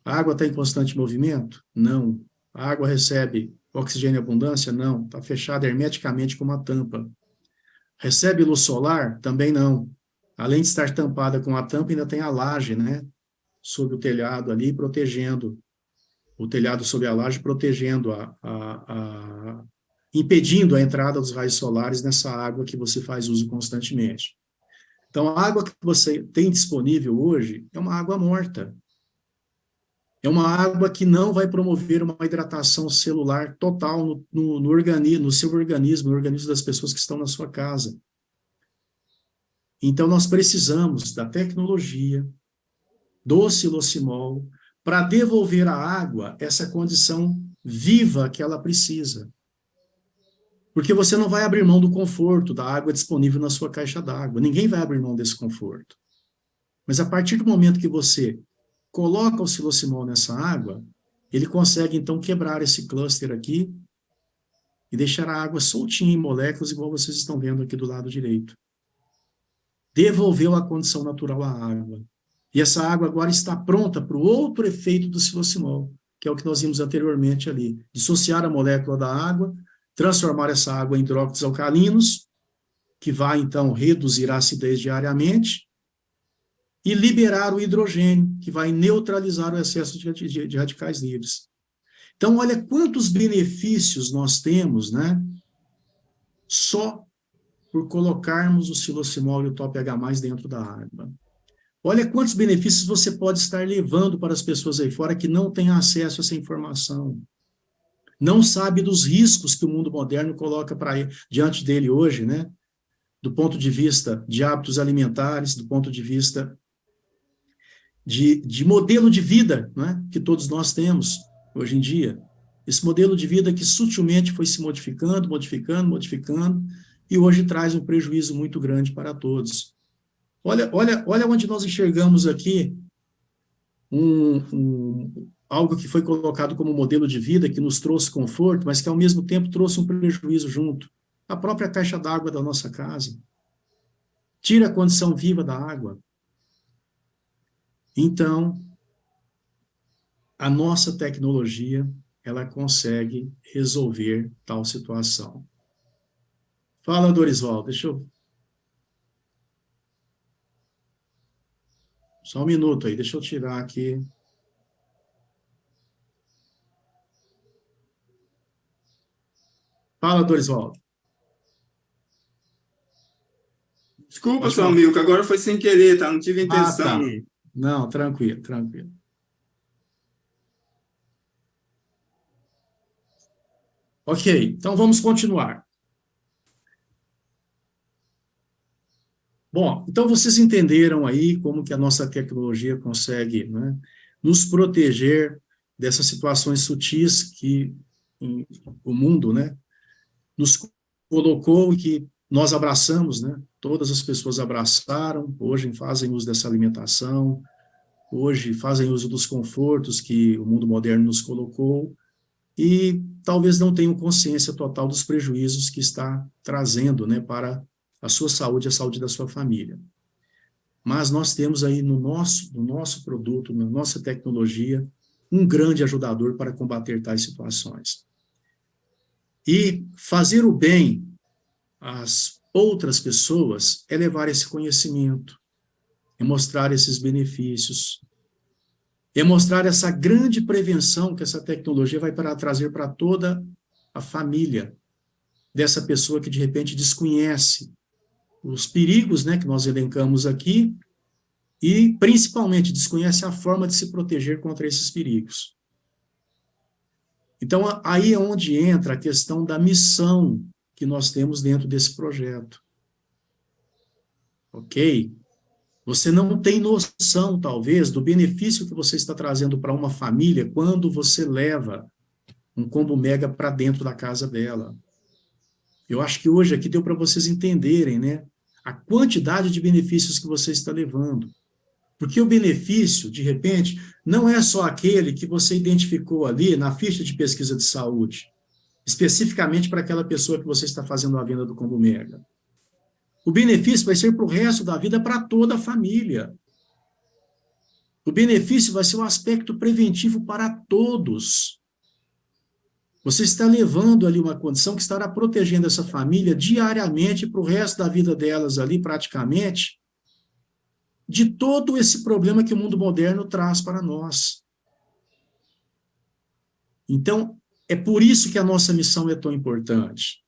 a água está em constante movimento? Não. A água recebe oxigênio em abundância? Não. Está fechada hermeticamente com uma tampa. Recebe luz solar? Também não. Além de estar tampada com a tampa, ainda tem a laje, né? Sobre o telhado ali, protegendo. O telhado sobre a laje, protegendo, impedindo a entrada dos raios solares nessa água que você faz uso constantemente. Então, a água que você tem disponível hoje é uma água morta. É uma água que não vai promover uma hidratação celular total no organismo, no seu organismo, no organismo das pessoas que estão na sua casa. Então, nós precisamos da tecnologia, do silocimol, para devolver à água essa condição viva que ela precisa. Porque você não vai abrir mão do conforto da água disponível na sua caixa d'água. Ninguém vai abrir mão desse conforto. Mas a partir do momento que você coloca o silocimol nessa água, ele consegue, então, quebrar esse cluster aqui e deixar a água soltinha em moléculas, igual vocês estão vendo aqui do lado direito. Devolveu a condição natural à água. E essa água agora está pronta para o outro efeito do silocimol, que é o que nós vimos anteriormente ali. Dissociar a molécula da água, transformar essa água em hidróxidos alcalinos, que vai, então, reduzir a acidez diariamente, e liberar o hidrogênio, que vai neutralizar o excesso de radicais livres. Então, olha quantos benefícios nós temos, né? Só por colocarmos o silocimol e o Top H+, dentro da água. Olha quantos benefícios você pode estar levando para as pessoas aí fora que não têm acesso a essa informação. Não sabe dos riscos que o mundo moderno coloca diante dele hoje, né? Do ponto de vista de hábitos alimentares, do ponto de vista de modelo de vida, né? Que todos nós temos hoje em dia. Esse modelo de vida que sutilmente foi se modificando, e hoje traz um prejuízo muito grande para todos. Olha onde nós enxergamos aqui algo que foi colocado como modelo de vida, que nos trouxe conforto, mas que ao mesmo tempo trouxe um prejuízo junto. A própria caixa d'água da nossa casa. Tira a condição viva da água. Então, a nossa tecnologia, ela consegue resolver tal situação. Fala, Dorisval, deixa eu... Só um minuto aí, deixa eu tirar aqui. Fala, Dorisvaldo. Desculpa, seu amigo, que agora foi sem querer, tá? Não tive intenção. Tá. Não, tranquilo. Ok, então vamos continuar. Bom, então vocês entenderam aí como que a nossa tecnologia consegue, né, nos proteger dessas situações sutis que o mundo, né, nos colocou e que nós abraçamos, né? Todas as pessoas abraçaram, hoje fazem uso dessa alimentação, hoje fazem uso dos confortos que o mundo moderno nos colocou e talvez não tenham consciência total dos prejuízos que está trazendo, né, para a sua saúde e a saúde da sua família. Mas nós temos aí no nosso produto, na nossa tecnologia, um grande ajudador para combater tais situações. E fazer o bem às outras pessoas é levar esse conhecimento, é mostrar esses benefícios, é mostrar essa grande prevenção que essa tecnologia vai trazer para toda a família dessa pessoa que de repente desconhece os perigos, né, que nós elencamos aqui, e principalmente desconhece a forma de se proteger contra esses perigos. Então, aí é onde entra a questão da missão que nós temos dentro desse projeto. Ok? Você não tem noção, talvez, do benefício que você está trazendo para uma família quando você leva um combo mega para dentro da casa dela. Eu acho que hoje aqui deu para vocês entenderem, né, a quantidade de benefícios que você está levando. Porque o benefício, de repente, não é só aquele que você identificou ali na ficha de pesquisa de saúde, especificamente para aquela pessoa que você está fazendo a venda do combo mega. O benefício vai ser para o resto da vida, para toda a família. O benefício vai ser um aspecto preventivo para todos. Você está levando ali uma condição que estará protegendo essa família diariamente para o resto da vida delas ali, praticamente, de todo esse problema que o mundo moderno traz para nós. Então, é por isso que a nossa missão é tão importante.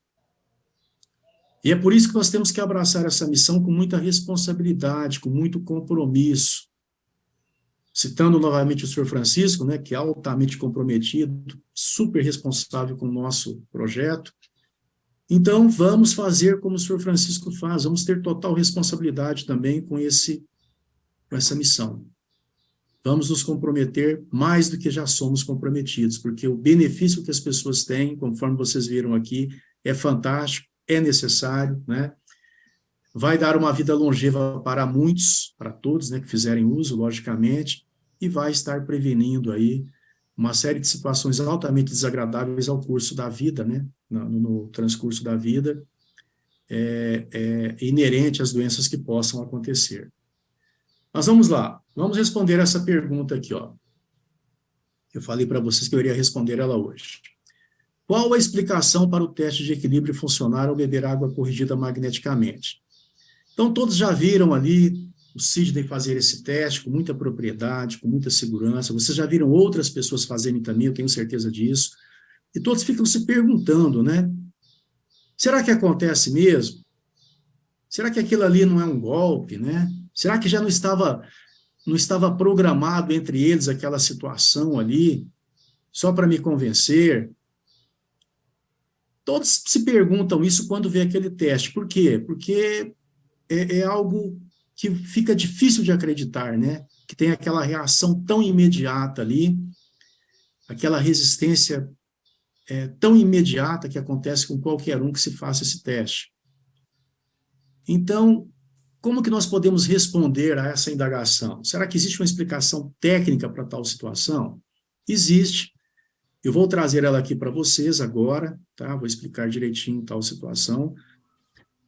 E é por isso que nós temos que abraçar essa missão com muita responsabilidade, com muito compromisso. Citando novamente o senhor Francisco, né, que é altamente comprometido, super responsável com o nosso projeto. Então, vamos fazer como o senhor Francisco faz, vamos ter total responsabilidade também com essa missão. Vamos nos comprometer mais do que já somos comprometidos, porque o benefício que as pessoas têm, conforme vocês viram aqui, é fantástico, é necessário, né? Vai dar uma vida longeva para muitos, para todos, né, que fizerem uso, logicamente, e vai estar prevenindo aí uma série de situações altamente desagradáveis ao curso da vida, né, no transcurso da vida, inerente às doenças que possam acontecer. Mas vamos lá, vamos responder essa pergunta aqui, ó. Eu falei para vocês que eu iria responder ela hoje. Qual a explicação para o teste de equilíbrio funcionar ao beber água corrigida magneticamente? Então, todos já viram ali o Sidney fazer esse teste com muita propriedade, com muita segurança. Vocês já viram outras pessoas fazerem também, eu tenho certeza disso. E todos ficam se perguntando, né? Será que acontece mesmo? Será que aquilo ali não é um golpe, né? Será que já não estava programado entre eles aquela situação ali, só para me convencer? Todos se perguntam isso quando vê aquele teste. Por quê? Porque é algo que fica difícil de acreditar, né? Que tem aquela reação tão imediata ali, aquela resistência tão imediata que acontece com qualquer um que se faça esse teste. Então, como que nós podemos responder a essa indagação? Será que existe uma explicação técnica para tal situação? Existe. Eu vou trazer ela aqui para vocês agora, tá? Vou explicar direitinho tal situação.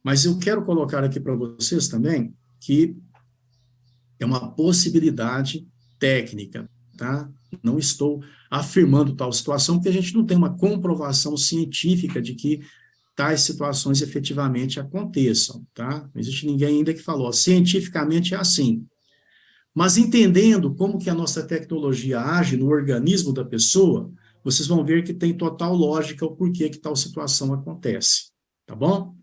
Mas eu quero colocar aqui para vocês também que é uma possibilidade técnica, tá? Não estou afirmando tal situação, porque a gente não tem uma comprovação científica de que tais situações efetivamente aconteçam, tá? Não existe ninguém ainda que falou, cientificamente é assim. Mas entendendo como que a nossa tecnologia age no organismo da pessoa, vocês vão ver que tem total lógica o porquê que tal situação acontece, tá bom?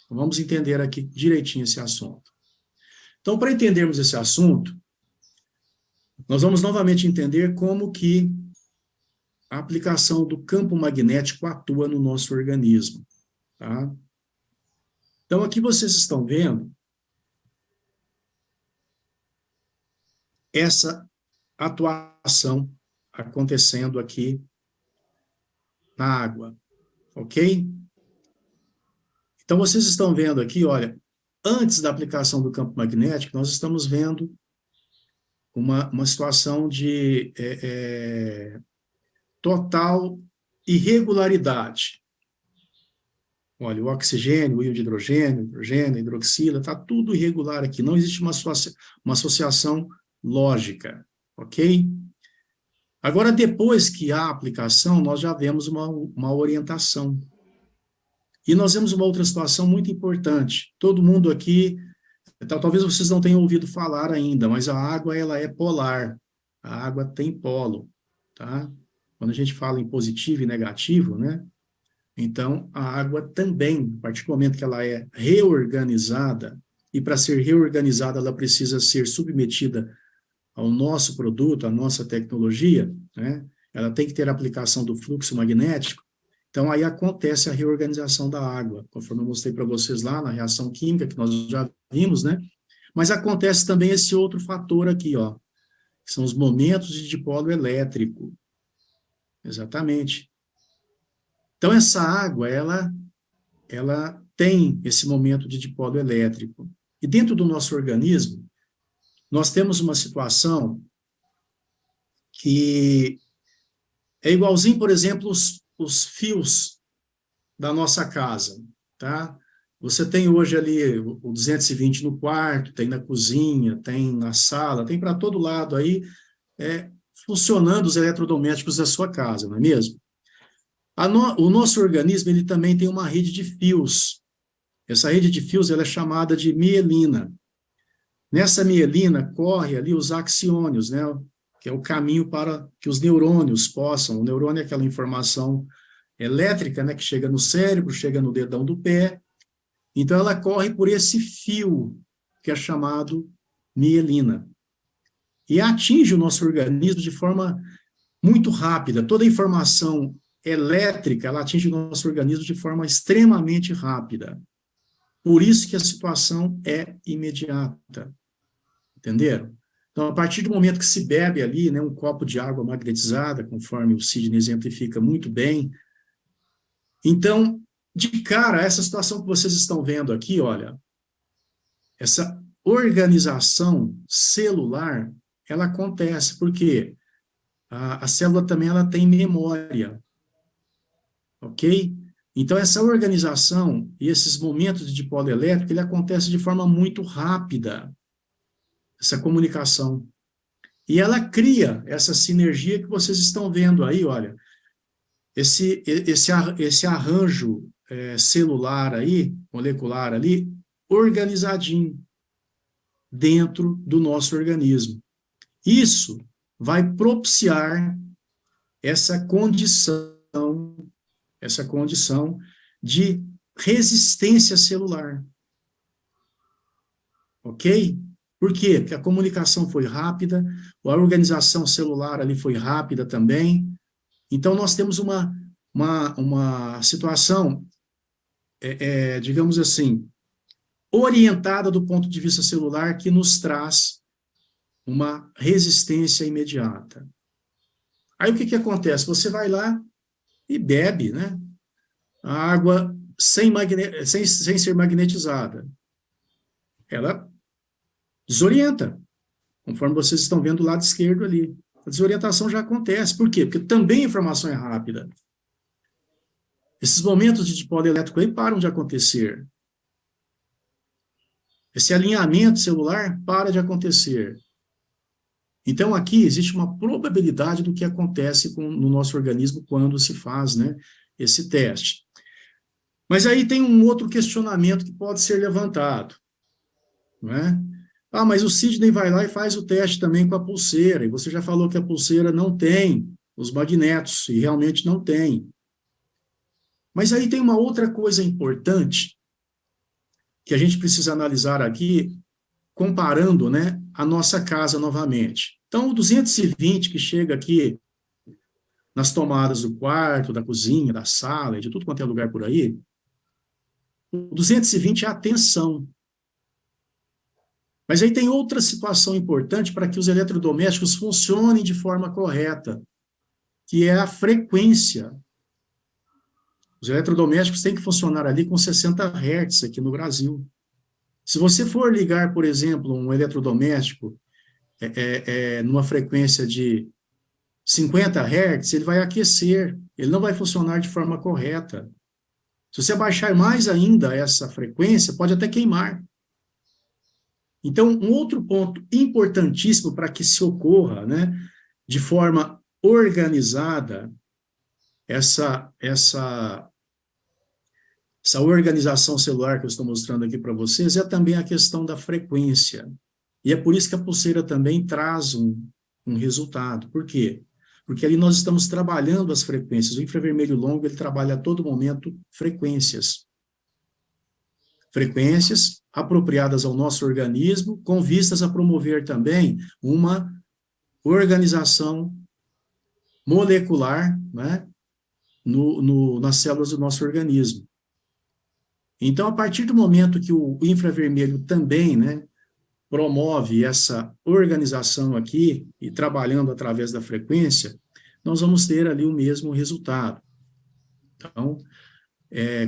Vamos entender aqui direitinho esse assunto. Então, para entendermos esse assunto, nós vamos novamente entender como que a aplicação do campo magnético atua no nosso organismo, tá? Então, aqui vocês estão vendo essa atuação acontecendo aqui na água, ok? Então, vocês estão vendo aqui, olha, antes da aplicação do campo magnético, nós estamos vendo uma situação de total irregularidade. Olha, o oxigênio, o íon de hidrogênio, a hidroxila, está tudo irregular aqui, não existe uma associação lógica, ok? Agora, depois que há a aplicação, nós já vemos uma orientação. E nós vemos uma outra situação muito importante. Todo mundo aqui, talvez vocês não tenham ouvido falar ainda, mas a água ela é polar. A água tem polo, tá? Quando a gente fala em positivo e negativo, né? Então, a água também, a partir do momento que ela é reorganizada, e para ser reorganizada ela precisa ser submetida ao nosso produto, à nossa tecnologia, né? Ela tem que ter a aplicação do fluxo magnético. Então, aí acontece a reorganização da água, conforme eu mostrei para vocês lá na reação química, que nós já vimos, né? Mas acontece também esse outro fator aqui, ó, que são os momentos de dipolo elétrico. Exatamente. Então, essa água, ela tem esse momento de dipolo elétrico. E dentro do nosso organismo, nós temos uma situação que é igualzinho, por exemplo, os fios da nossa casa, tá? Você tem hoje ali o 220 no quarto, tem na cozinha, tem na sala, tem para todo lado aí, funcionando os eletrodomésticos da sua casa, não é mesmo? O nosso organismo, ele também tem uma rede de fios. Essa rede de fios, ela é chamada de mielina. Nessa mielina corre ali os axiônios, né? Que é o caminho para que os neurônios possam. O neurônio é aquela informação elétrica, né? Que chega no cérebro, chega no dedão do pé. Então, ela corre por esse fio, que é chamado mielina. E atinge o nosso organismo de forma muito rápida. Toda a informação elétrica, ela atinge o nosso organismo de forma extremamente rápida. Por isso que a situação é imediata. Entenderam? Então, a partir do momento que se bebe ali, né, um copo de água magnetizada, conforme o Sidney exemplifica muito bem, então, de cara, essa situação que vocês estão vendo aqui, olha, essa organização celular, ela acontece, porque a célula também ela tem memória, ok? Então, essa organização e esses momentos de dipolo elétrico, ele acontece de forma muito rápida, essa comunicação. E ela cria essa sinergia que vocês estão vendo aí, olha, esse arranjo celular aí, molecular ali, organizadinho dentro do nosso organismo. Isso vai propiciar essa condição de resistência celular. Ok? Por quê? Porque a comunicação foi rápida, a organização celular ali foi rápida também. Então, nós temos uma situação, digamos assim, orientada do ponto de vista celular, que nos traz uma resistência imediata. Aí, o que acontece? Você vai lá e bebe, né, a água sem ser magnetizada. Ela desorienta, conforme vocês estão vendo do lado esquerdo ali. A desorientação já acontece. Por quê? Porque também a informação é rápida. Esses momentos de dipolo elétrico aí param de acontecer. Esse alinhamento celular para de acontecer. Então, aqui existe uma probabilidade do que acontece no nosso organismo quando se faz, né, esse teste. Mas aí tem um outro questionamento que pode ser levantado, não é? Ah, mas o Sidney vai lá e faz o teste também com a pulseira, e você já falou que a pulseira não tem os magnetos, e realmente não tem. Mas aí tem uma outra coisa importante que a gente precisa analisar aqui, comparando, né, a nossa casa novamente. Então, o 220 que chega aqui nas tomadas do quarto, da cozinha, da sala, de tudo quanto é lugar por aí, o 220 é a tensão. Mas aí tem outra situação importante para que os eletrodomésticos funcionem de forma correta, que é a frequência. Os eletrodomésticos têm que funcionar ali com 60 Hz aqui no Brasil. Se você for ligar, por exemplo, um eletrodoméstico numa frequência de 50 Hz, ele vai aquecer, ele não vai funcionar de forma correta. Se você abaixar mais ainda essa frequência, pode até queimar. Então, um outro ponto importantíssimo para que se ocorra, né, de forma organizada, essa organização celular que eu estou mostrando aqui para vocês, é também a questão da frequência. E é por isso que a pulseira também traz um resultado. Por quê? Porque ali nós estamos trabalhando as frequências. O infravermelho longo, ele trabalha a todo momento frequências. Frequências apropriadas ao nosso organismo, com vistas a promover também uma organização molecular, né, nas células do nosso organismo. Então, a partir do momento que o infravermelho também, né, promove essa organização aqui, e trabalhando através da frequência, nós vamos ter ali o mesmo resultado. Então,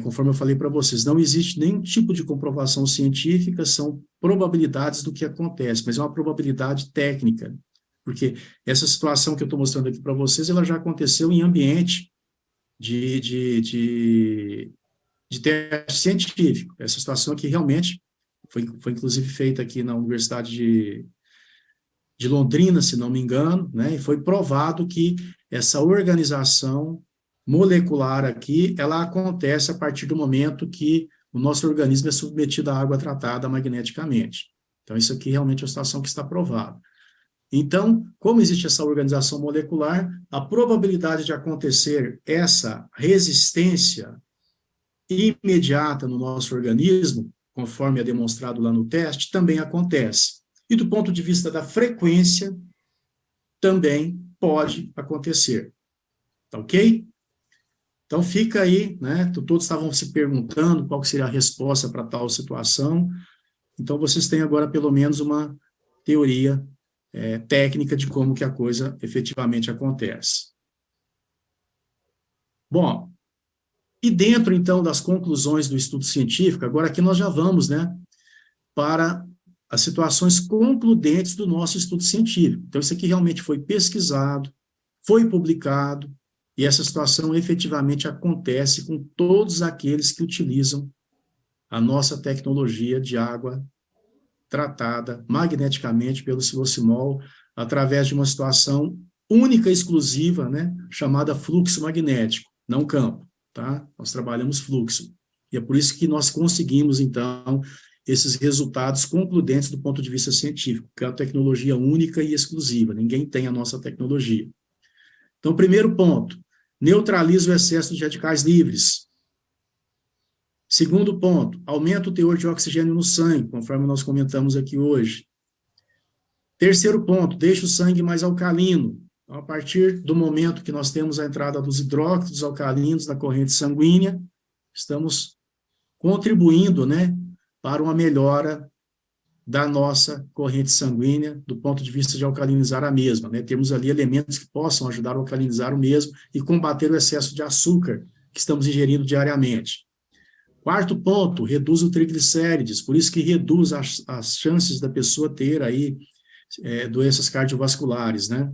conforme eu falei para vocês, não existe nenhum tipo de comprovação científica, são probabilidades do que acontece, mas é uma probabilidade técnica, porque essa situação que eu estou mostrando aqui para vocês, ela já aconteceu em ambiente de teste científico. Essa situação aqui realmente foi inclusive feita aqui na Universidade de Londrina, se não me engano, né, e foi provado que essa organização molecular aqui, ela acontece a partir do momento que o nosso organismo é submetido à água tratada magneticamente. Então, isso aqui realmente é uma situação que está provada. Então, como existe essa organização molecular, a probabilidade de acontecer essa resistência imediata no nosso organismo, conforme é demonstrado lá no teste, também acontece. E do ponto de vista da frequência, também pode acontecer. Tá ok? Então, fica aí, né? Todos estavam se perguntando qual seria a resposta para tal situação. Então, vocês têm agora, pelo menos, uma teoria técnica de como que a coisa efetivamente acontece. Bom, e dentro, então, das conclusões do estudo científico, agora aqui nós já vamos, né, para as situações concludentes do nosso estudo científico. Então, isso aqui realmente foi pesquisado, foi publicado, e essa situação efetivamente acontece com todos aqueles que utilizam a nossa tecnologia de água tratada magneticamente pelo silocimol, através de uma situação única e exclusiva, né, chamada fluxo magnético, não campo, tá? Nós trabalhamos fluxo. E é por isso que nós conseguimos, então, esses resultados concludentes do ponto de vista científico, que é a tecnologia única e exclusiva, ninguém tem a nossa tecnologia. Então, primeiro ponto, neutraliza o excesso de radicais livres. Segundo ponto, aumenta o teor de oxigênio no sangue, conforme nós comentamos aqui hoje. Terceiro ponto, deixa o sangue mais alcalino. Então, a partir do momento que nós temos a entrada dos hidróxidos alcalinos na corrente sanguínea, estamos contribuindo, né, para uma melhora da nossa corrente sanguínea, do ponto de vista de alcalinizar a mesma, né? Temos ali elementos que possam ajudar a alcalinizar o mesmo e combater o excesso de açúcar que estamos ingerindo diariamente. Quarto ponto, reduz o triglicérides, por isso que reduz as chances da pessoa ter aí doenças cardiovasculares, né?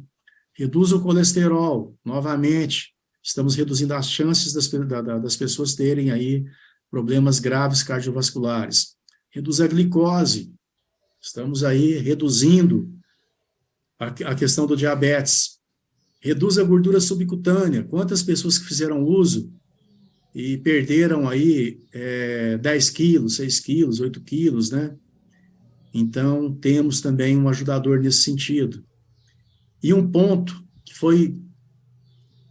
Reduz o colesterol, novamente, estamos reduzindo as chances das pessoas terem aí problemas graves cardiovasculares. Reduz a glicose, estamos aí reduzindo a questão do diabetes. Reduz a gordura subcutânea, quantas pessoas que fizeram uso e perderam aí 10 quilos, 6 quilos, 8 quilos, né? Então, temos também um ajudador nesse sentido. E um ponto que foi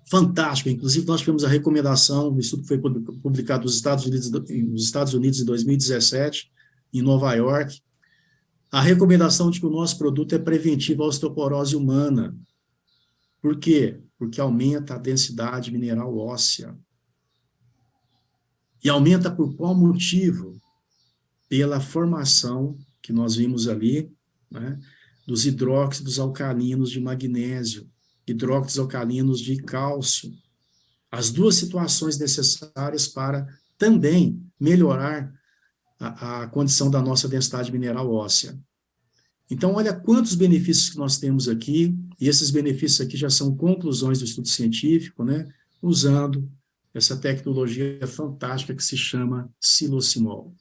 fantástico, inclusive nós tivemos a recomendação, um estudo que foi publicado nos Estados Unidos em 2017, em Nova York, a recomendação de que o nosso produto é preventivo à osteoporose humana. Por quê? Porque aumenta a densidade mineral óssea. E aumenta por qual motivo? Pela formação, que nós vimos ali, né, dos hidróxidos alcalinos de magnésio, hidróxidos alcalinos de cálcio. As duas situações necessárias para também melhorar a condição da nossa densidade mineral óssea. Então, olha quantos benefícios que nós temos aqui, e esses benefícios aqui já são conclusões do estudo científico, né, usando essa tecnologia fantástica que se chama silocimol.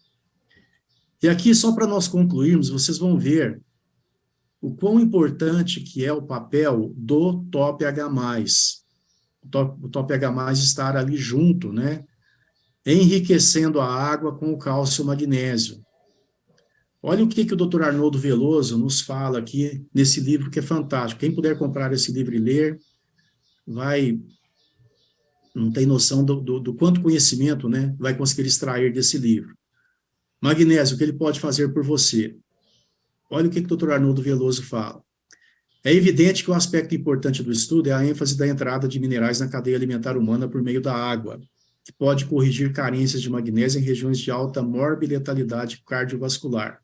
E aqui, só para nós concluirmos, vocês vão ver o quão importante que é o papel do TOP-H+. O TOP-H+, estar ali junto, né, enriquecendo a água com o cálcio e o magnésio. Olha o que o Dr. Arnoldo Veloso nos fala aqui nesse livro que é fantástico. Quem puder comprar esse livro e ler, não tem noção do quanto conhecimento, né, vai conseguir extrair desse livro. Magnésio, o que ele pode fazer por você? Olha o que o Dr. Arnoldo Veloso fala. É evidente que o aspecto importante do estudo é a ênfase da entrada de minerais na cadeia alimentar humana por meio da água, que pode corrigir carências de magnésio em regiões de alta morbi-letalidade cardiovascular.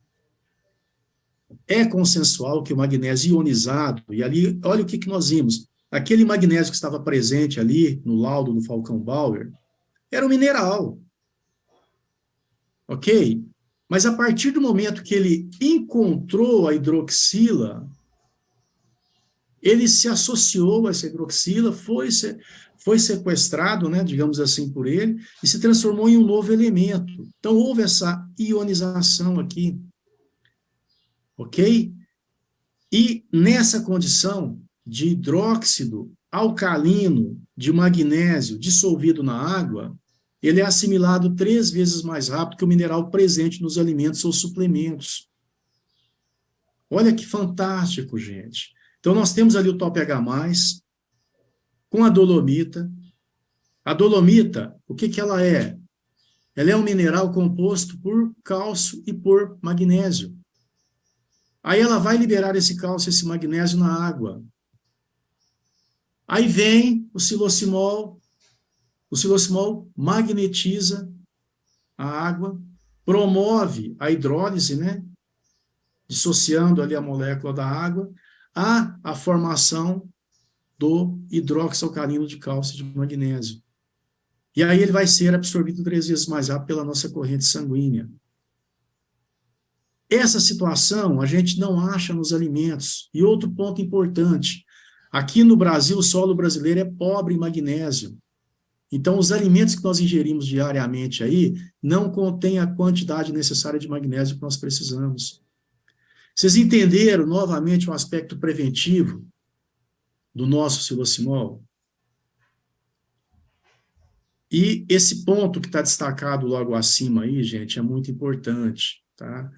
É consensual que o magnésio ionizado, e ali, olha o que nós vimos, aquele magnésio que estava presente ali no laudo do Falcão Bauer, era um mineral. Ok? Mas a partir do momento que ele encontrou a hidroxila, ele se associou a essa hidroxila, foi sequestrado, né, digamos assim, por ele, e se transformou em um novo elemento. Então, houve essa ionização aqui. Ok? E nessa condição de hidróxido alcalino de magnésio dissolvido na água, ele é assimilado 3 vezes mais rápido que o mineral presente nos alimentos ou suplementos. Olha que fantástico, gente. Então, nós temos ali o Top H+, com a dolomita. A dolomita, o que ela é? Ela é um mineral composto por cálcio e por magnésio. Aí ela vai liberar esse cálcio e esse magnésio na água. Aí vem o silocimol magnetiza a água, promove a hidrólise, né? Dissociando ali a molécula da água, a formação do hidróxido alcalino de cálcio e de magnésio. E aí ele vai ser absorvido 3 vezes mais rápido pela nossa corrente sanguínea. Essa situação a gente não acha nos alimentos. E outro ponto importante, aqui no Brasil, o solo brasileiro é pobre em magnésio. Então, os alimentos que nós ingerimos diariamente aí não contêm a quantidade necessária de magnésio que nós precisamos. Vocês entenderam novamente o aspecto preventivo do nosso silocimol? E esse ponto que está destacado logo acima aí, gente, é muito importante, tá?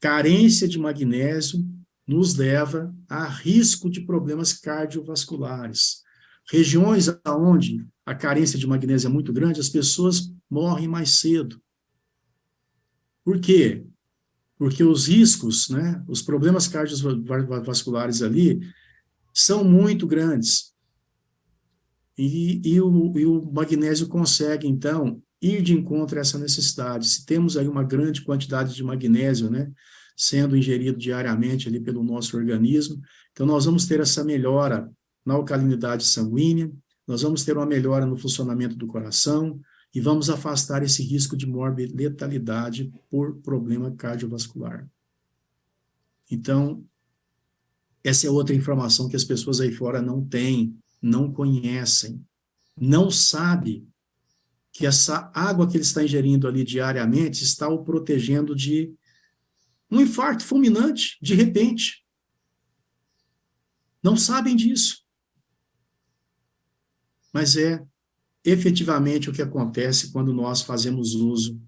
Carência de magnésio nos leva a risco de problemas cardiovasculares. Regiões onde a carência de magnésio é muito grande, as pessoas morrem mais cedo. Por quê? Porque os riscos, né, os problemas cardiovasculares ali são muito grandes. E o magnésio consegue, então, ir de encontro a essa necessidade. Se temos aí uma grande quantidade de magnésio, né, sendo ingerido diariamente ali pelo nosso organismo, então nós vamos ter essa melhora na alcalinidade sanguínea, nós vamos ter uma melhora no funcionamento do coração e vamos afastar esse risco de morbi-letalidade por problema cardiovascular. Então, essa é outra informação que as pessoas aí fora não têm, não conhecem, não sabem que essa água que ele está ingerindo ali diariamente está o protegendo de um infarto fulminante, de repente. Não sabem disso. Mas é efetivamente o que acontece quando nós fazemos uso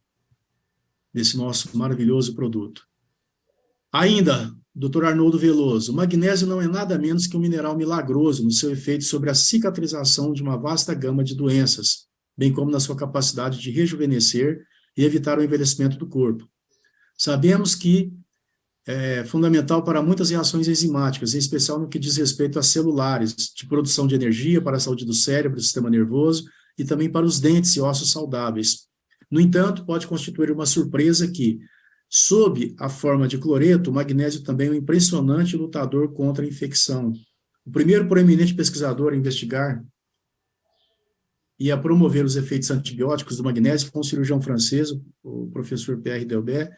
desse nosso maravilhoso produto. Ainda, Dr. Arnoldo Veloso, o magnésio não é nada menos que um mineral milagroso no seu efeito sobre a cicatrização de uma vasta gama de doenças, bem como na sua capacidade de rejuvenescer e evitar o envelhecimento do corpo. Sabemos que é fundamental para muitas reações enzimáticas, em especial no que diz respeito às celulares, de produção de energia para a saúde do cérebro, do sistema nervoso, e também para os dentes e ossos saudáveis. No entanto, pode constituir uma surpresa que, sob a forma de cloreto, o magnésio também é um impressionante lutador contra a infecção. O primeiro proeminente pesquisador a investigar e a promover os efeitos antibióticos do magnésio foi um cirurgião francês, o professor Pierre Delbert.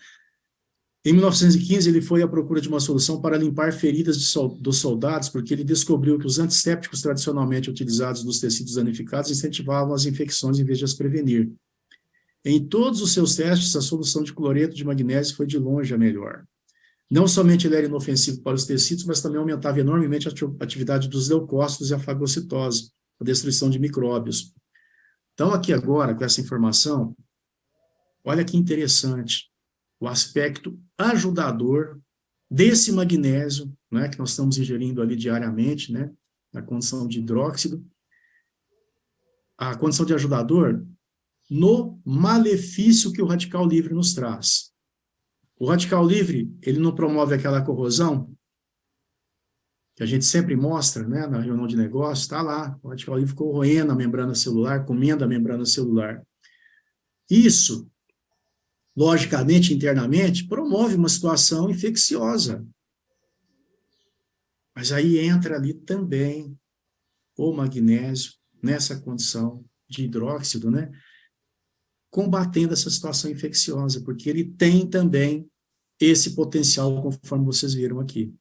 Em 1915, ele foi à procura de uma solução para limpar feridas dos soldados, porque ele descobriu que os antissépticos tradicionalmente utilizados nos tecidos danificados incentivavam as infecções em vez de as prevenir. Em todos os seus testes, a solução de cloreto de magnésio foi de longe a melhor. Não somente ele era inofensivo para os tecidos, mas também aumentava enormemente a atividade dos leucócitos e a fagocitose, a destruição de micróbios. Então, aqui agora, com essa informação, olha que interessante o aspecto ajudador desse magnésio, né, que nós estamos ingerindo ali diariamente, né, na condição de hidróxido, a condição de ajudador no malefício que o radical livre nos traz. O radical livre, ele não promove aquela corrosão que a gente sempre mostra, né, na reunião de negócios, está lá, o radical livre corroendo a membrana celular, comendo a membrana celular. Isso, logicamente, internamente, promove uma situação infecciosa. Mas aí entra ali também o magnésio, nessa condição de hidróxido, né? Combatendo essa situação infecciosa, porque ele tem também esse potencial, conforme vocês viram aqui.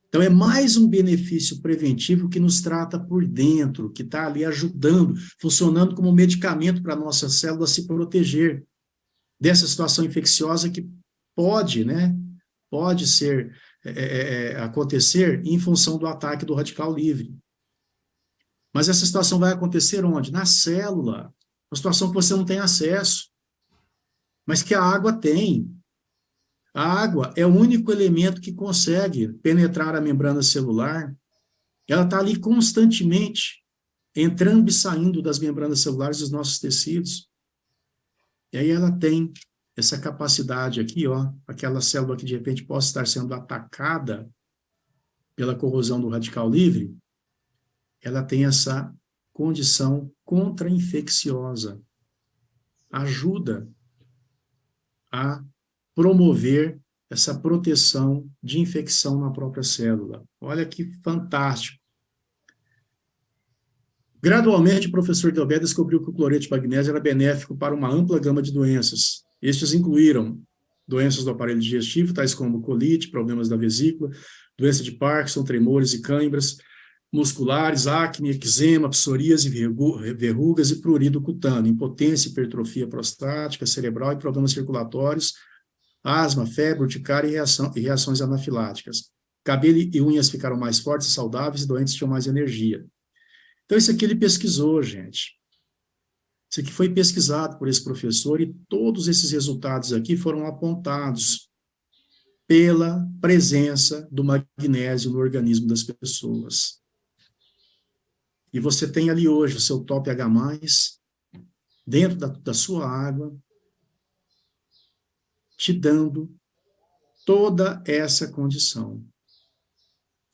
Então, é mais um benefício preventivo que nos trata por dentro, que está ali ajudando, funcionando como medicamento para a nossa célula se proteger dessa situação infecciosa que pode, né, pode ser, acontecer em função do ataque do radical livre. Mas essa situação vai acontecer onde? Na célula. Uma situação que você não tem acesso, mas que a água tem. A água é o único elemento que consegue penetrar a membrana celular. Ela está ali constantemente, entrando e saindo das membranas celulares dos nossos tecidos. E aí ela tem essa capacidade aqui, ó, aquela célula que de repente possa estar sendo atacada pela corrosão do radical livre, ela tem essa condição contra-infecciosa. Ajuda a promover essa proteção de infecção na própria célula. Olha que fantástico. Gradualmente, o professor Delbert descobriu que o cloreto de magnésio era benéfico para uma ampla gama de doenças. Estes incluíram doenças do aparelho digestivo, tais como colite, problemas da vesícula, doença de Parkinson, tremores e câimbras musculares, acne, eczema, psoríase, verrugas e prurido cutâneo, impotência, hipertrofia prostática, cerebral e problemas circulatórios, asma, febre, urticária e reações anafiláticas. Cabelo e unhas ficaram mais fortes e saudáveis e doentes tinham mais energia. Então, isso aqui ele pesquisou, gente. Isso aqui foi pesquisado por esse professor e todos esses resultados aqui foram apontados pela presença do magnésio no organismo das pessoas. E você tem ali hoje o seu top H+, dentro da sua água, te dando toda essa condição.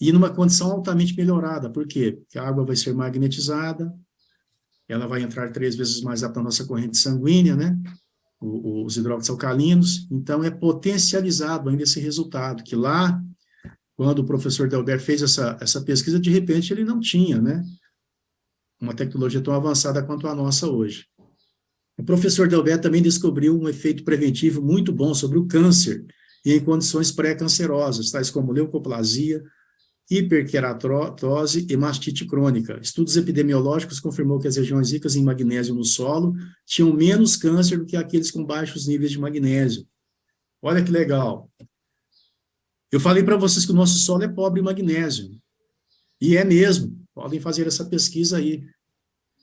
E numa condição altamente melhorada. Por quê? Porque a água vai ser magnetizada, ela vai entrar 3 vezes mais rápido na nossa corrente sanguínea, né? Os hidróxidos alcalinos. Então, é potencializado ainda esse resultado, que lá, quando o professor Delbert fez essa pesquisa, de repente ele não tinha, né? Uma tecnologia tão avançada quanto a nossa hoje. O professor Delbert também descobriu um efeito preventivo muito bom sobre o câncer e em condições pré-cancerosas, tais como leucoplasia, hiperqueratose e mastite crônica. Estudos epidemiológicos confirmou que as regiões ricas em magnésio no solo tinham menos câncer do que aqueles com baixos níveis de magnésio. Olha que legal. Eu falei para vocês que o nosso solo é pobre em magnésio. E é mesmo. Podem fazer essa pesquisa aí.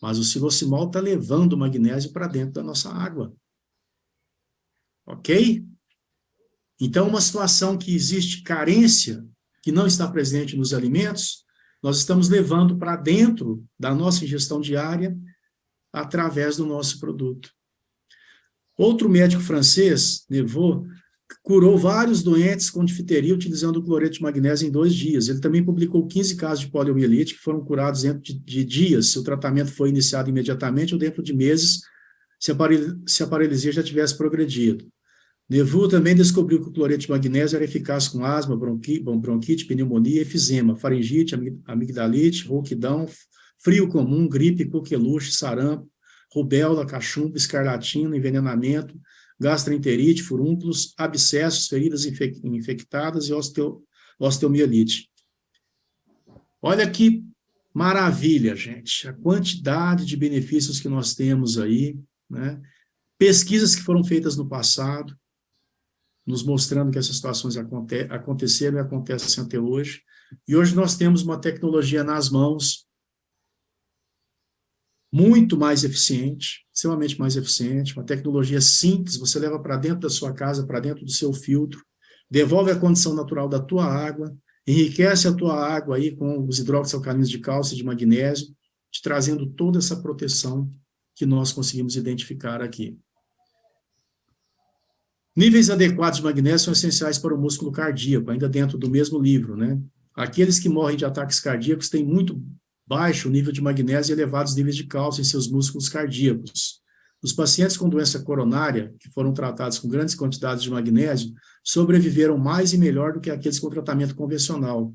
Mas o silocimol está levando o magnésio para dentro da nossa água. Ok? Então, uma situação que existe carência, que não está presente nos alimentos, nós estamos levando para dentro da nossa ingestão diária através do nosso produto. Outro médico francês, Neveu, curou vários doentes com difteria utilizando o cloreto de magnésio em 2 dias. Ele também publicou 15 casos de poliomielite que foram curados dentro de dias, se o tratamento foi iniciado imediatamente ou dentro de meses, se a paralisia já tivesse progredido. Neveu também descobriu que o cloreto de magnésio era eficaz com asma, bronquite, pneumonia, efizema, faringite, amigdalite, rouquidão, frio comum, gripe, coqueluche, sarampo, rubéola, cachumba, escarlatina, envenenamento, gastroenterite, furúnculos, abscessos, feridas infectadas e osteomielite. Olha que maravilha, gente, a quantidade de benefícios que nós temos aí, né? Pesquisas que foram feitas no passado, nos mostrando que essas situações aconteceram e acontecem até hoje. E hoje nós temos uma tecnologia nas mãos muito mais eficiente, extremamente mais eficiente, uma tecnologia simples, você leva para dentro da sua casa, para dentro do seu filtro, devolve a condição natural da tua água, enriquece a tua água aí com os hidróxidos alcalinos de cálcio e de magnésio, te trazendo toda essa proteção que nós conseguimos identificar aqui. Níveis adequados de magnésio são essenciais para o músculo cardíaco, ainda dentro do mesmo livro, né? Aqueles que morrem de ataques cardíacos têm muito baixo nível de magnésio e elevados níveis de cálcio em seus músculos cardíacos. Os pacientes com doença coronária, que foram tratados com grandes quantidades de magnésio, sobreviveram mais e melhor do que aqueles com tratamento convencional.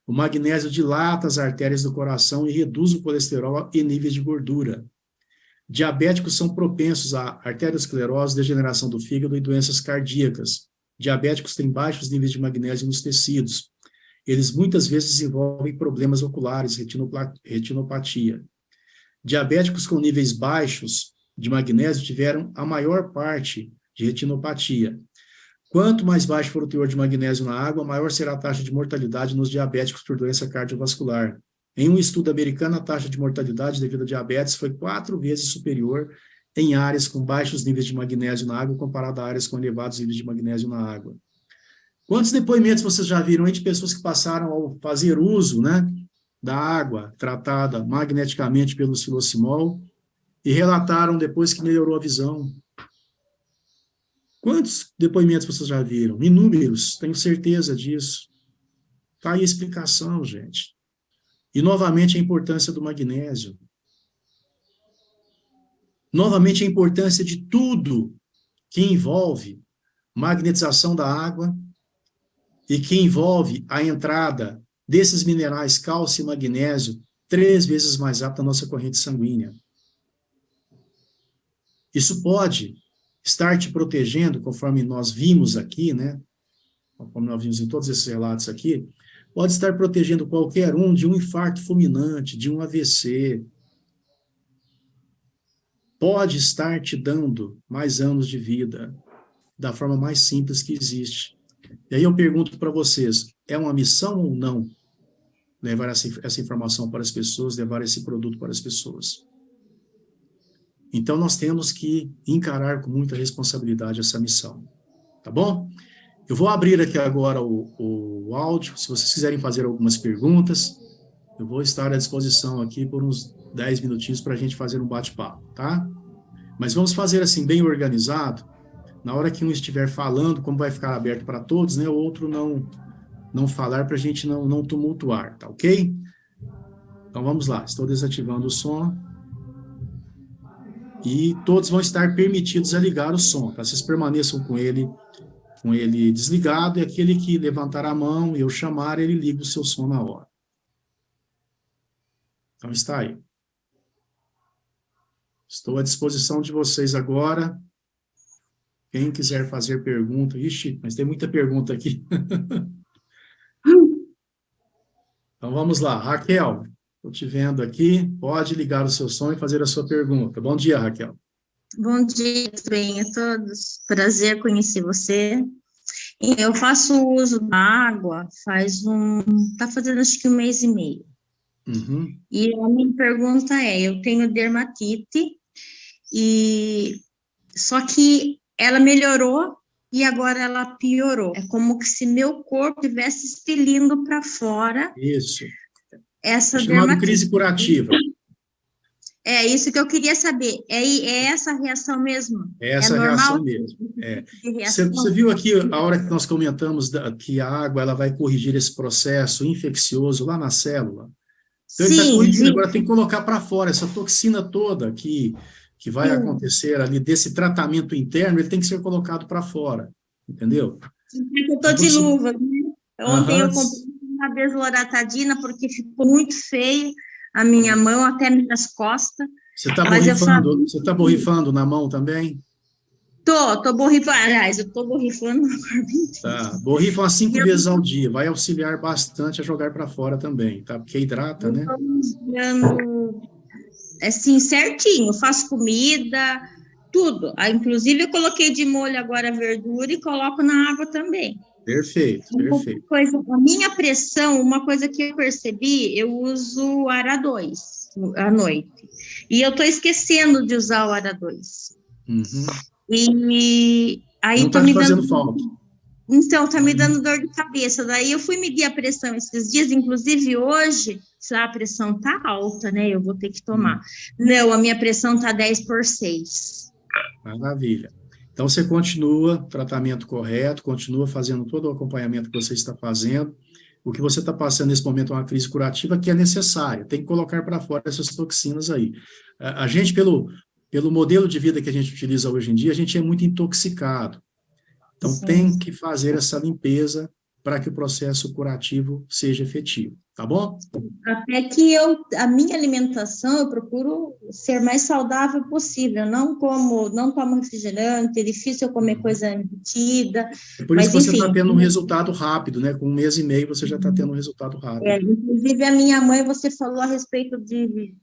O magnésio dilata as artérias do coração e reduz o colesterol e níveis de gordura. Diabéticos são propensos a arteriosclerose, degeneração do fígado e doenças cardíacas. Diabéticos têm baixos níveis de magnésio nos tecidos. Eles muitas vezes desenvolvem problemas oculares, retinopatia. Diabéticos com níveis baixos de magnésio tiveram a maior parte de retinopatia. Quanto mais baixo for o teor de magnésio na água, maior será a taxa de mortalidade nos diabéticos por doença cardiovascular. Em um estudo americano, a taxa de mortalidade devido a diabetes foi 4 vezes superior em áreas com baixos níveis de magnésio na água comparado a áreas com elevados níveis de magnésio na água. Quantos depoimentos vocês já viram aí de pessoas que passaram ao fazer uso, né, da água tratada magneticamente pelo silocimol e relataram depois que melhorou a visão? Quantos depoimentos vocês já viram? Inúmeros, tenho certeza disso. Está aí a explicação, gente. E, novamente, a importância do magnésio. Novamente, a importância de tudo que envolve magnetização da água e que envolve a entrada desses minerais cálcio e magnésio 3 vezes mais rápido na nossa corrente sanguínea. Isso pode estar te protegendo, conforme nós vimos aqui, né? Conforme nós vimos em todos esses relatos aqui, pode estar protegendo qualquer um de um infarto fulminante, de um AVC. Pode estar te dando mais anos de vida, da forma mais simples que existe. E aí eu pergunto para vocês, é uma missão ou não levar essa informação para as pessoas, levar esse produto para as pessoas? Então, nós temos que encarar com muita responsabilidade essa missão, tá bom? Eu vou abrir aqui agora o áudio, se vocês quiserem fazer algumas perguntas, eu vou estar à disposição aqui por uns 10 minutinhos para a gente fazer um bate-papo, tá? Mas vamos fazer assim, bem organizado, na hora que um estiver falando, como vai ficar aberto para todos, né, o outro não falar para a gente não tumultuar, tá ok? Então vamos lá, estou desativando o som. E todos vão estar permitidos a ligar o som, tá? Vocês permaneçam com ele desligado, e aquele que levantar a mão e eu chamar, ele liga o seu som na hora. Então está aí. Estou à disposição de vocês agora. Quem quiser fazer pergunta, ixi, mas tem muita pergunta aqui. Então vamos lá, Raquel. Estou te vendo aqui, pode ligar o seu som e fazer a sua pergunta. Bom dia, Raquel. Bom dia, tudo bem a todos? Prazer conhecer você. Eu faço uso da água está fazendo acho que 1 mês e meio. Uhum. E a minha pergunta eu tenho dermatite, só que ela melhorou e agora ela piorou. É como se meu corpo estivesse expelindo para fora. Isso. Essa chamado crise curativa. É isso que eu queria saber. É essa a reação mesmo? É essa normal? reação mesmo. Você viu aqui a hora que nós comentamos que a água ela vai corrigir esse processo infeccioso lá na célula? Então, ele está corrigindo, agora tem que colocar para fora essa toxina toda que vai acontecer ali desse tratamento interno, ele tem que ser colocado para fora, entendeu? Eu estou de luva, né? Ontem eu comprei uma desloratadina porque ficou muito feio a minha mão, até minhas costas. Você está borrifando na mão também? Tô borrifando, aliás, eu tô borrifando no corpo inteiro. Tá, borrifa umas 5 vezes ao dia, vai auxiliar bastante a jogar para fora também, tá? Porque hidrata, né? Estou assim, certinho, faço comida, tudo. Inclusive, eu coloquei de molho agora a verdura e coloco na água também. Perfeito. A minha pressão, uma coisa que eu percebi, eu uso ARA2 à noite. E eu estou esquecendo de usar o ARA2. Uhum. E aí não está me fazendo falta. Então, está me dando dor de cabeça. Daí eu fui medir a pressão esses dias, inclusive hoje, a pressão está alta, né? Eu vou ter que tomar. Não, a minha pressão está 10/6. Maravilha. Então, você continua o tratamento correto, continua fazendo todo o acompanhamento que você está fazendo. O que você está passando nesse momento é uma crise curativa que é necessária. Tem que colocar para fora essas toxinas aí. A gente, pelo modelo de vida que a gente utiliza hoje em dia, a gente é muito intoxicado. Então, tem que fazer essa limpeza para que o processo curativo seja efetivo, tá bom? Até que a minha alimentação, eu procuro ser mais saudável possível, não tomo refrigerante, é difícil eu comer coisa embutida, É por isso mas que você enfim. está tendo um resultado rápido, né? Com 1 mês e meio você já está tendo um resultado rápido. Inclusive a minha mãe, você falou a respeito de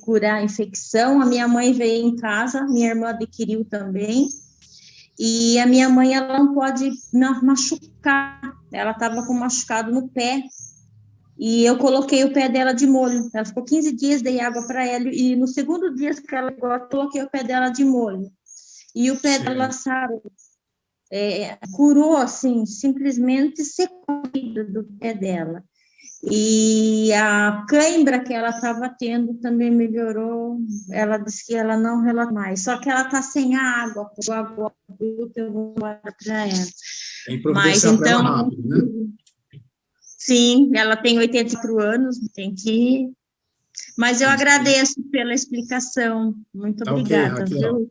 curar a infecção, a minha mãe veio em casa, minha irmã adquiriu também, e a minha mãe, ela não pode machucar, ela estava com machucado no pé, e eu coloquei o pé dela de molho, ela ficou 15 dias, dei água para ela, e no segundo dia que ela pegou, eu coloquei o pé dela de molho, e o pé dela sarou, curou, assim, simplesmente secou do pé dela. E a cãibra que ela estava tendo também melhorou. Ela disse que ela não relata mais, só que ela está sem a água, por água adulta, eu vou embora para ela. Tem que providenciar para ela rápido, né? Sim, ela tem 84 anos, tem que. Mas eu agradeço pela explicação. Muito Tá obrigada, ok, viu?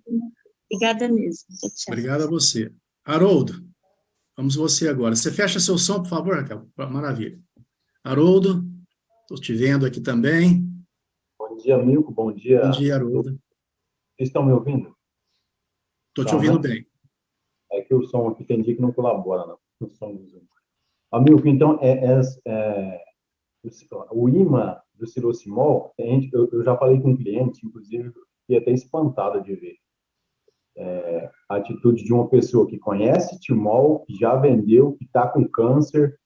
Obrigada mesmo. Tchau. Obrigado a você. Haroldo, vamos você agora. Você fecha seu som, por favor, Raquel? Maravilha. Haroldo, estou te vendo aqui também. Bom dia, Milko. Bom dia. Bom dia, Haroldo. Vocês estão me ouvindo? Estou te ouvindo bem. É que o som aqui tem dia que não colabora, não. O som do Zoom. Milko, então, o imã do Silocimol, eu já falei com um cliente, inclusive, fiquei até espantado de ver a atitude de uma pessoa que conhece Timol, que já vendeu, que está com câncer.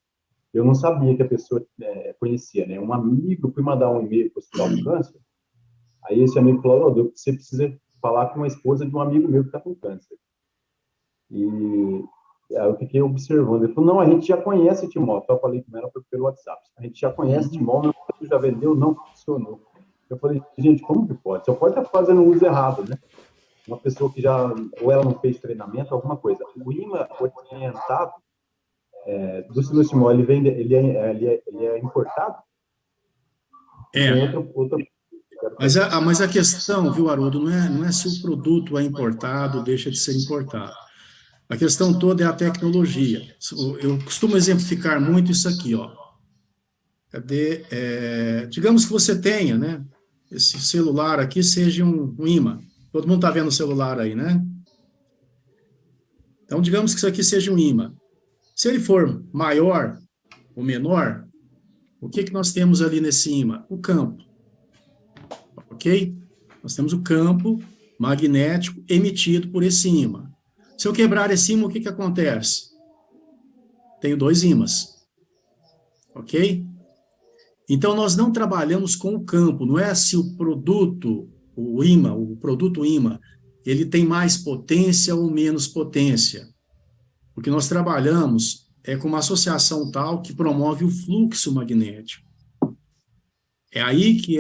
Eu não sabia que a pessoa conhecia, né? Um amigo, fui mandar um e-mail para o Hospital do Câncer, aí esse amigo falou, você precisa falar com uma esposa de um amigo meu que está com câncer. E aí eu fiquei observando. Ele falou, não, a gente já conhece Timol. Eu falei com ela pelo WhatsApp. A gente já conhece Timol, meu filho já vendeu, não funcionou. Eu falei, gente, como que pode? Só pode estar fazendo um uso errado, né? Uma pessoa que já, ou ela não fez treinamento, alguma coisa. O imã orientado do Silocimol, ele é importado? Mas a questão, viu, Haroldo, não é se o produto é importado ou deixa de ser importado. A questão toda é a tecnologia. Eu costumo exemplificar muito isso aqui, ó. Digamos que você tenha, né, esse celular aqui seja um imã. Todo mundo está vendo o celular aí, né? Então, digamos que isso aqui seja um imã. Se ele for maior ou menor, o que nós temos ali nesse imã? O campo. Ok? Nós temos o campo magnético emitido por esse imã. Se eu quebrar esse imã, o que acontece? Tenho 2 ímãs. Ok? Então, nós não trabalhamos com o campo, não é se o produto, o produto imã, ele tem mais potência ou menos potência. O que nós trabalhamos é com uma associação tal que promove o fluxo magnético. É aí que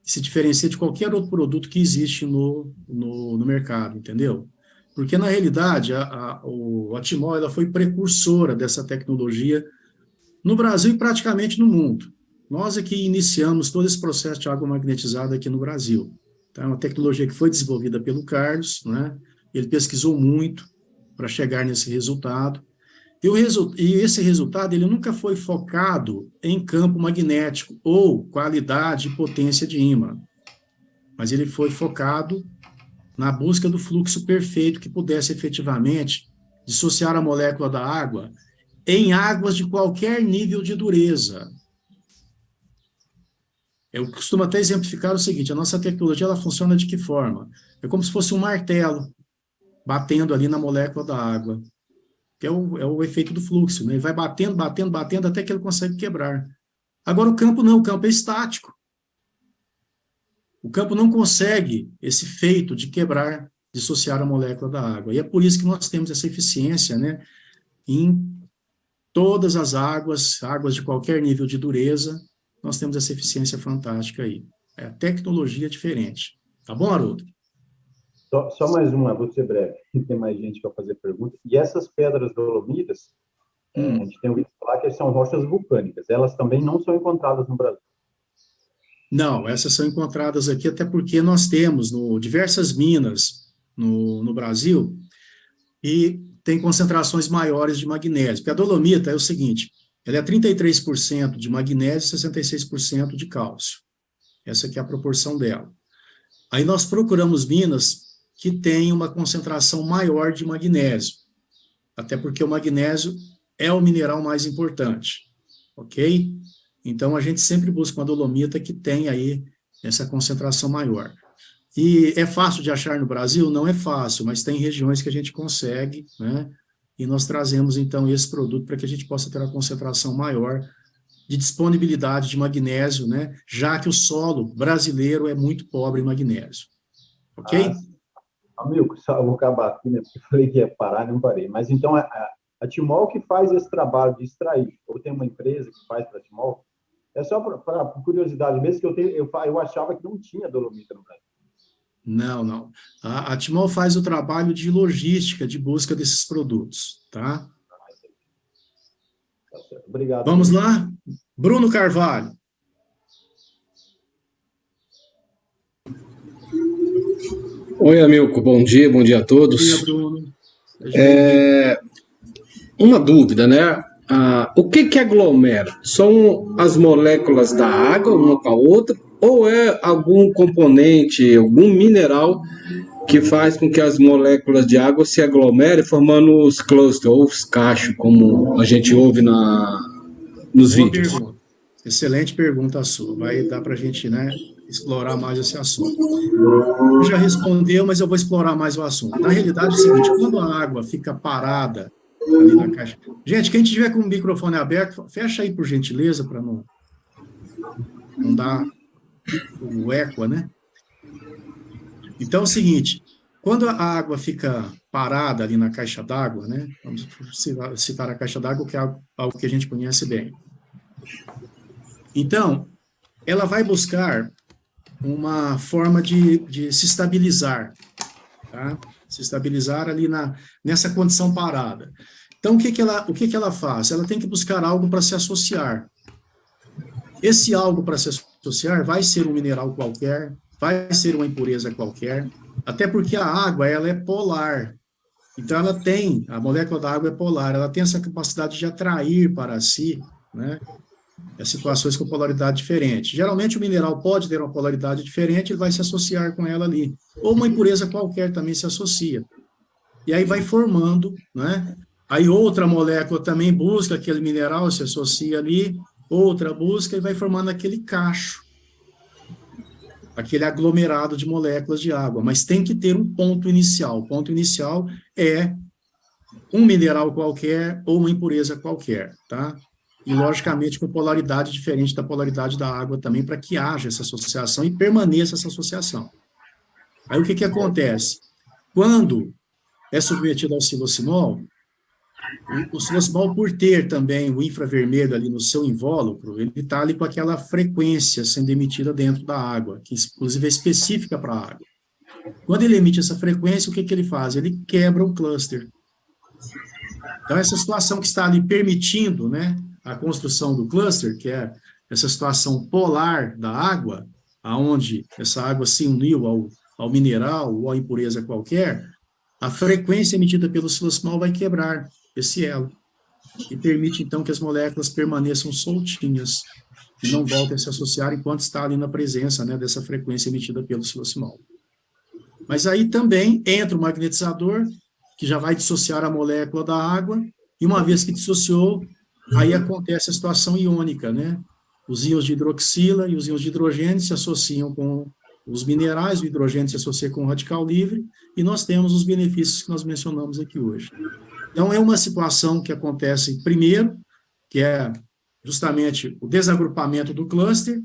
se diferencia de qualquer outro produto que existe no mercado, entendeu? Porque, na realidade, a Timol ela foi precursora dessa tecnologia no Brasil e praticamente no mundo. Nós é que iniciamos todo esse processo de água magnetizada aqui no Brasil. Então, é uma tecnologia que foi desenvolvida pelo Carlos, né? Ele pesquisou muito para chegar nesse resultado. E esse resultado ele nunca foi focado em campo magnético ou qualidade e potência de ímã, mas ele foi focado na busca do fluxo perfeito que pudesse efetivamente dissociar a molécula da água em águas de qualquer nível de dureza. Eu costumo até exemplificar o seguinte, a nossa tecnologia ela funciona de que forma? É como se fosse um martelo batendo ali na molécula da água, que é o efeito do fluxo, né? Ele vai batendo, batendo, batendo até que ele consegue quebrar. Agora o campo não, o campo é estático. O campo não consegue esse feito de quebrar, dissociar a molécula da água. E é por isso que nós temos essa eficiência, né, em todas as águas de qualquer nível de dureza, nós temos essa eficiência fantástica aí. É a tecnologia diferente. Tá bom, Haroldo? Só mais uma, vou ser breve. Tem mais gente para fazer pergunta. E essas pedras dolomitas, a gente tem ouvido falar que são rochas vulcânicas. Elas também não são encontradas no Brasil. Não, essas são encontradas aqui, até porque nós temos diversas minas no Brasil, e tem concentrações maiores de magnésio. Porque a dolomita é o seguinte, ela é 33% de magnésio e 66% de cálcio. Essa aqui é a proporção dela. Aí nós procuramos minas que têm uma concentração maior de magnésio, até porque o magnésio é o mineral mais importante, ok? Então, a gente sempre busca uma dolomita que tem aí essa concentração maior. E é fácil de achar no Brasil? Não é fácil, mas tem regiões que a gente consegue, né? E nós trazemos, então, esse produto para que a gente possa ter uma concentração maior de disponibilidade de magnésio, né? Já que o solo brasileiro é muito pobre em magnésio. Ok? Amigo, só vou acabar aqui, né? Porque eu falei que ia parar, não parei. Mas então, a Timol que faz esse trabalho de extrair, ou tem uma empresa que faz para a Timol? É só para curiosidade mesmo, que eu achava que não tinha dolomita no Brasil. Não, não. A Timol faz o trabalho de logística, de busca desses produtos, tá? Tá certo. Obrigado. Vamos lá? Bruno Carvalho. Oi, Amilco, bom dia a todos. Bom dia, Bruno. Uma dúvida, né? O que aglomera? São as moléculas da água, uma com a outra, ou é algum componente, algum mineral que faz com que as moléculas de água se aglomerem, formando os clusters, ou os cachos, como a gente ouve nos Boa vídeos? pergunta. Excelente pergunta a sua. Vai dar para a gente, né, explorar mais esse assunto. Já respondeu, mas eu vou explorar mais o assunto. Na realidade é o seguinte, quando a água fica parada ali na caixa... Gente, quem tiver com o microfone aberto, fecha aí, por gentileza, para não dar o eco, né? Então é o seguinte, quando a água fica parada ali na caixa d'água, né? Vamos citar a caixa d'água, que é algo que a gente conhece bem. Então, ela vai buscar uma forma de se estabilizar, tá? Se estabilizar ali nessa condição parada. Então, o que ela faz? Ela tem que buscar algo para se associar. Esse algo para se associar vai ser um mineral qualquer, vai ser uma impureza qualquer, até porque a água, ela é polar. Então, a molécula da água é polar, ela tem essa capacidade de atrair para si, né, situações com polaridade diferente. Geralmente, o mineral pode ter uma polaridade diferente, ele vai se associar com ela ali. Ou uma impureza qualquer também se associa. E aí vai formando, né? Aí outra molécula também busca aquele mineral, se associa ali, outra busca e vai formando aquele cacho, aquele aglomerado de moléculas de água. Mas tem que ter um ponto inicial. O ponto inicial é um mineral qualquer ou uma impureza qualquer, tá? E, logicamente, com polaridade diferente da polaridade da água também, para que haja essa associação e permaneça essa associação. Aí, o que acontece? Quando é submetido ao silocinol, o silocinol, por ter também o infravermelho ali no seu invólucro, ele está ali com aquela frequência sendo emitida dentro da água, que, inclusive, é específica para a água. Quando ele emite essa frequência, o que ele faz? Ele quebra o cluster. Então, essa situação que está ali permitindo, né, a construção do cluster, que é essa situação polar da água, aonde essa água se uniu ao mineral ou à impureza qualquer, a frequência emitida pelo silocinol vai quebrar esse elo e permite, então, que as moléculas permaneçam soltinhas e não voltem a se associar enquanto está ali na presença, né, dessa frequência emitida pelo silocinol. Mas aí também entra o magnetizador, que já vai dissociar a molécula da água, e uma vez que dissociou, aí acontece a situação iônica, né? Os íons de hidroxila e os íons de hidrogênio se associam com os minerais, o hidrogênio se associa com o radical livre, e nós temos os benefícios que nós mencionamos aqui hoje. Então, é uma situação que acontece primeiro, que é justamente o desagrupamento do cluster,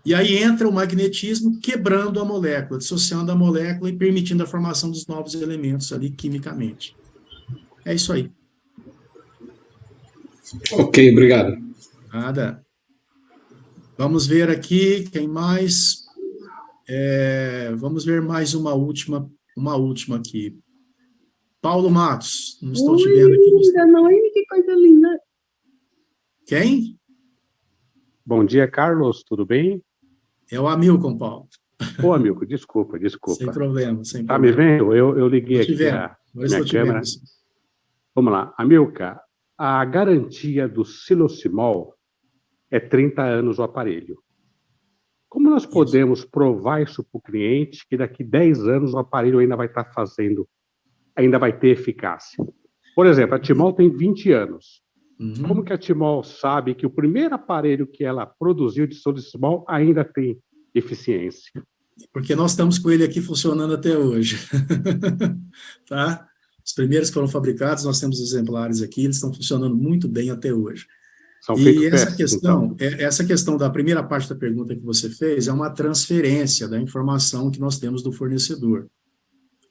e aí entra o magnetismo quebrando a molécula, dissociando a molécula e permitindo a formação dos novos elementos ali quimicamente. É isso aí. Ok, obrigado. Nada. Vamos ver aqui, quem mais? Vamos ver mais uma última aqui. Paulo Matos, não estou te vendo aqui. Linda noite, que coisa linda. Quem? Bom dia, Carlos, tudo bem? É o Amilcon, Paulo. Ô, Amilco, desculpa. Sem problema, sem Tá problema. me vendo? Eu liguei aqui a minha câmera. Vamos lá, Amilcar, a garantia do Silosimol é 30 anos o aparelho. Como nós podemos provar isso para o cliente que daqui 10 anos o aparelho ainda vai estar fazendo, ainda vai ter eficácia? Por exemplo, a Timol tem 20 anos. Como que a Timol sabe que o primeiro aparelho que ela produziu de Silosimol ainda tem eficiência? Porque nós estamos com ele aqui funcionando até hoje. Tá? Os primeiros que foram fabricados, nós temos exemplares aqui, eles estão funcionando muito bem até hoje. São E essa testes, questão, então. essa questão da primeira parte da pergunta que você fez é uma transferência da informação que nós temos do fornecedor,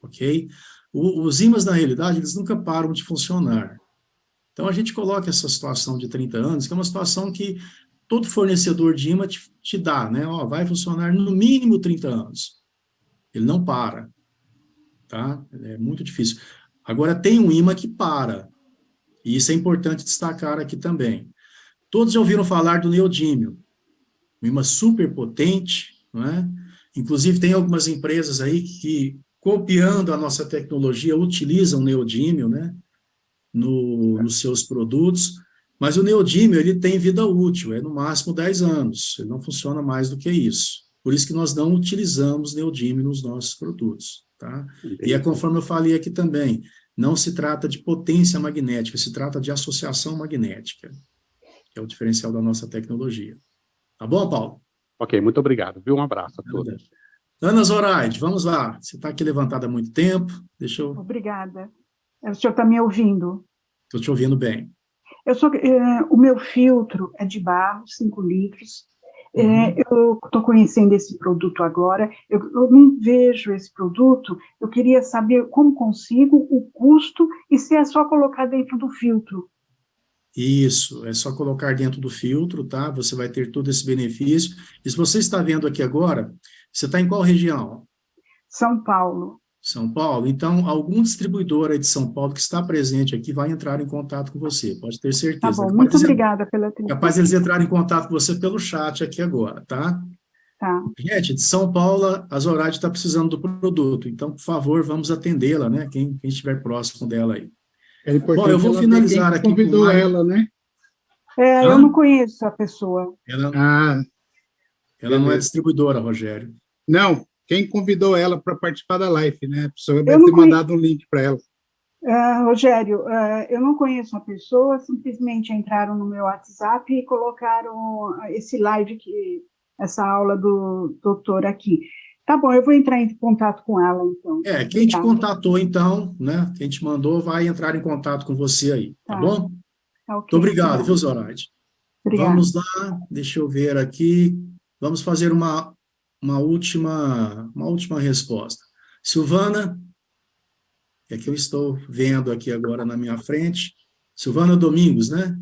ok? Os ímãs, na realidade, eles nunca param de funcionar. Então, a gente coloca essa situação de 30 anos, que é uma situação que todo fornecedor de imã te dá, né? Ó, vai funcionar no mínimo 30 anos. Ele não para, tá? É muito difícil. Agora, tem um imã que para, e isso é importante destacar aqui também. Todos já ouviram falar do neodímio, um imã super potente, não é? Inclusive, tem algumas empresas aí que, copiando a nossa tecnologia, utilizam neodímio, né? Nos seus produtos, mas o neodímio, ele tem vida útil, é no máximo 10 anos, ele não funciona mais do que isso. Por isso que nós não utilizamos neodímio nos nossos produtos, tá? E é conforme eu falei aqui também, não se trata de potência magnética, se trata de associação magnética, que é o diferencial da nossa tecnologia. Tá bom, Paulo? Ok, muito obrigado, viu? Um abraço a todos. Ana Zoraide, vamos lá. Você está aqui levantada há muito tempo, deixa eu... Obrigada. O senhor está me ouvindo? Estou te ouvindo bem. O meu filtro é de barro, 5 litros. Eu estou conhecendo esse produto agora, eu não vejo esse produto, eu queria saber como consigo, o custo, e se é só colocar dentro do filtro. Isso, é só colocar dentro do filtro, tá? Você vai ter todo esse benefício. E se você está vendo aqui agora, você está em qual região? São Paulo. São Paulo? Então, algum distribuidor aí de São Paulo que está presente aqui vai entrar em contato com você, pode ter certeza. Tá bom, muito obrigada pela atenção. Capaz de eles entrarem em contato com você pelo chat aqui agora, tá? Tá. Gente, de São Paulo, a Zoraide está precisando do produto, então, por favor, vamos atendê-la, né? Quem estiver próximo dela aí. É bom, eu vou finalizar aqui convidou com ela, né? Eu não conheço a pessoa. Ela não é distribuidora, Rogério. Não, quem convidou ela para participar da live, né? A pessoa deve ter mandado um link para ela. Rogério, eu não conheço a pessoa, simplesmente entraram no meu WhatsApp e colocaram esse live, essa aula do doutor aqui. Tá bom, eu vou entrar em contato com ela, então. Quem te contatou, então, né? Quem te mandou vai entrar em contato com você aí, tá bom? Okay, muito obrigado, viu, Zoraide? Vamos lá, deixa eu ver aqui. Vamos fazer uma última resposta. Silvana, é que eu estou vendo aqui agora na minha frente. Silvana Domingos, né?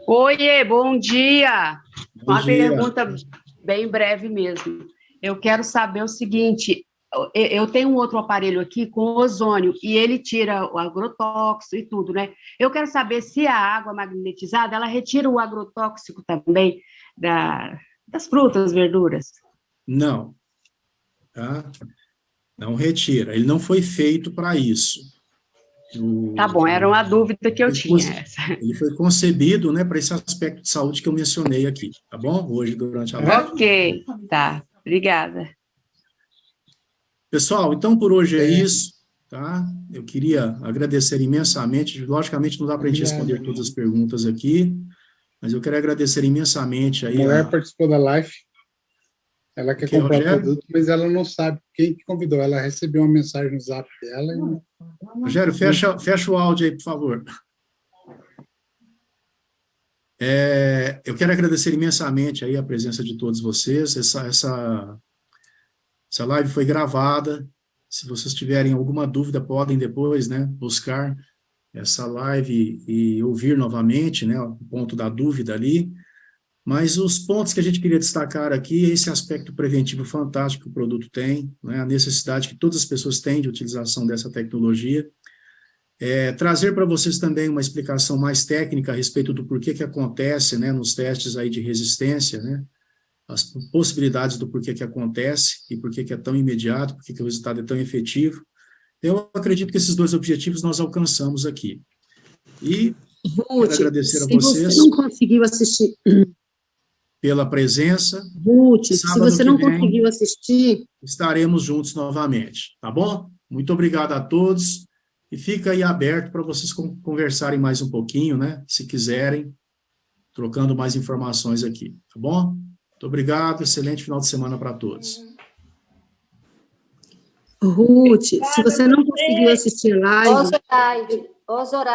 Oiê, bom dia. Bom dia. Pergunta bem breve mesmo. Eu quero saber o seguinte, eu tenho um outro aparelho aqui com ozônio, e ele tira o agrotóxico e tudo, né? Eu quero saber se a água magnetizada, ela retira o agrotóxico também das frutas, verduras. Não. Tá? Não retira. Ele não foi feito para isso. Tá bom, era uma dúvida que eu tinha. Ele foi concebido, né, para esse aspecto de saúde que eu mencionei aqui, tá bom? Hoje, durante a live. Ok, tá. Obrigada. Pessoal, então por hoje é isso, tá? Eu queria agradecer imensamente, logicamente não dá para a gente responder todas as perguntas aqui, mas eu quero agradecer imensamente aí. A mulher participou da live, ela quer comprar o produto, mas ela não sabe quem que convidou, ela recebeu uma mensagem no zap dela. Rogério, fecha o áudio aí, por favor. Eu quero agradecer imensamente aí a presença de todos vocês. Essa live foi gravada. Se vocês tiverem alguma dúvida, podem depois, né, buscar essa live e ouvir novamente, né, o ponto da dúvida ali. Mas os pontos que a gente queria destacar aqui é esse aspecto preventivo fantástico que o produto tem, né, a necessidade que todas as pessoas têm de utilização dessa tecnologia. Trazer para vocês também uma explicação mais técnica a respeito do porquê que acontece, né, nos testes aí de resistência, né, as possibilidades do porquê que acontece e porquê que é tão imediato, porquê que o resultado é tão efetivo. Eu acredito que esses dois objetivos nós alcançamos aqui. E Ruth, quero agradecer a se vocês você não conseguiu assistir, pela presença. Ruth, se Sábado você que não vem, conseguiu assistir, estaremos juntos novamente, tá bom? Muito obrigado a todos e fica aí aberto para vocês conversarem mais um pouquinho, né? Se quiserem, trocando mais informações aqui, tá bom? Muito obrigado, excelente final de semana para todos. Ruth, se você não conseguiu assistir a live, Os horários.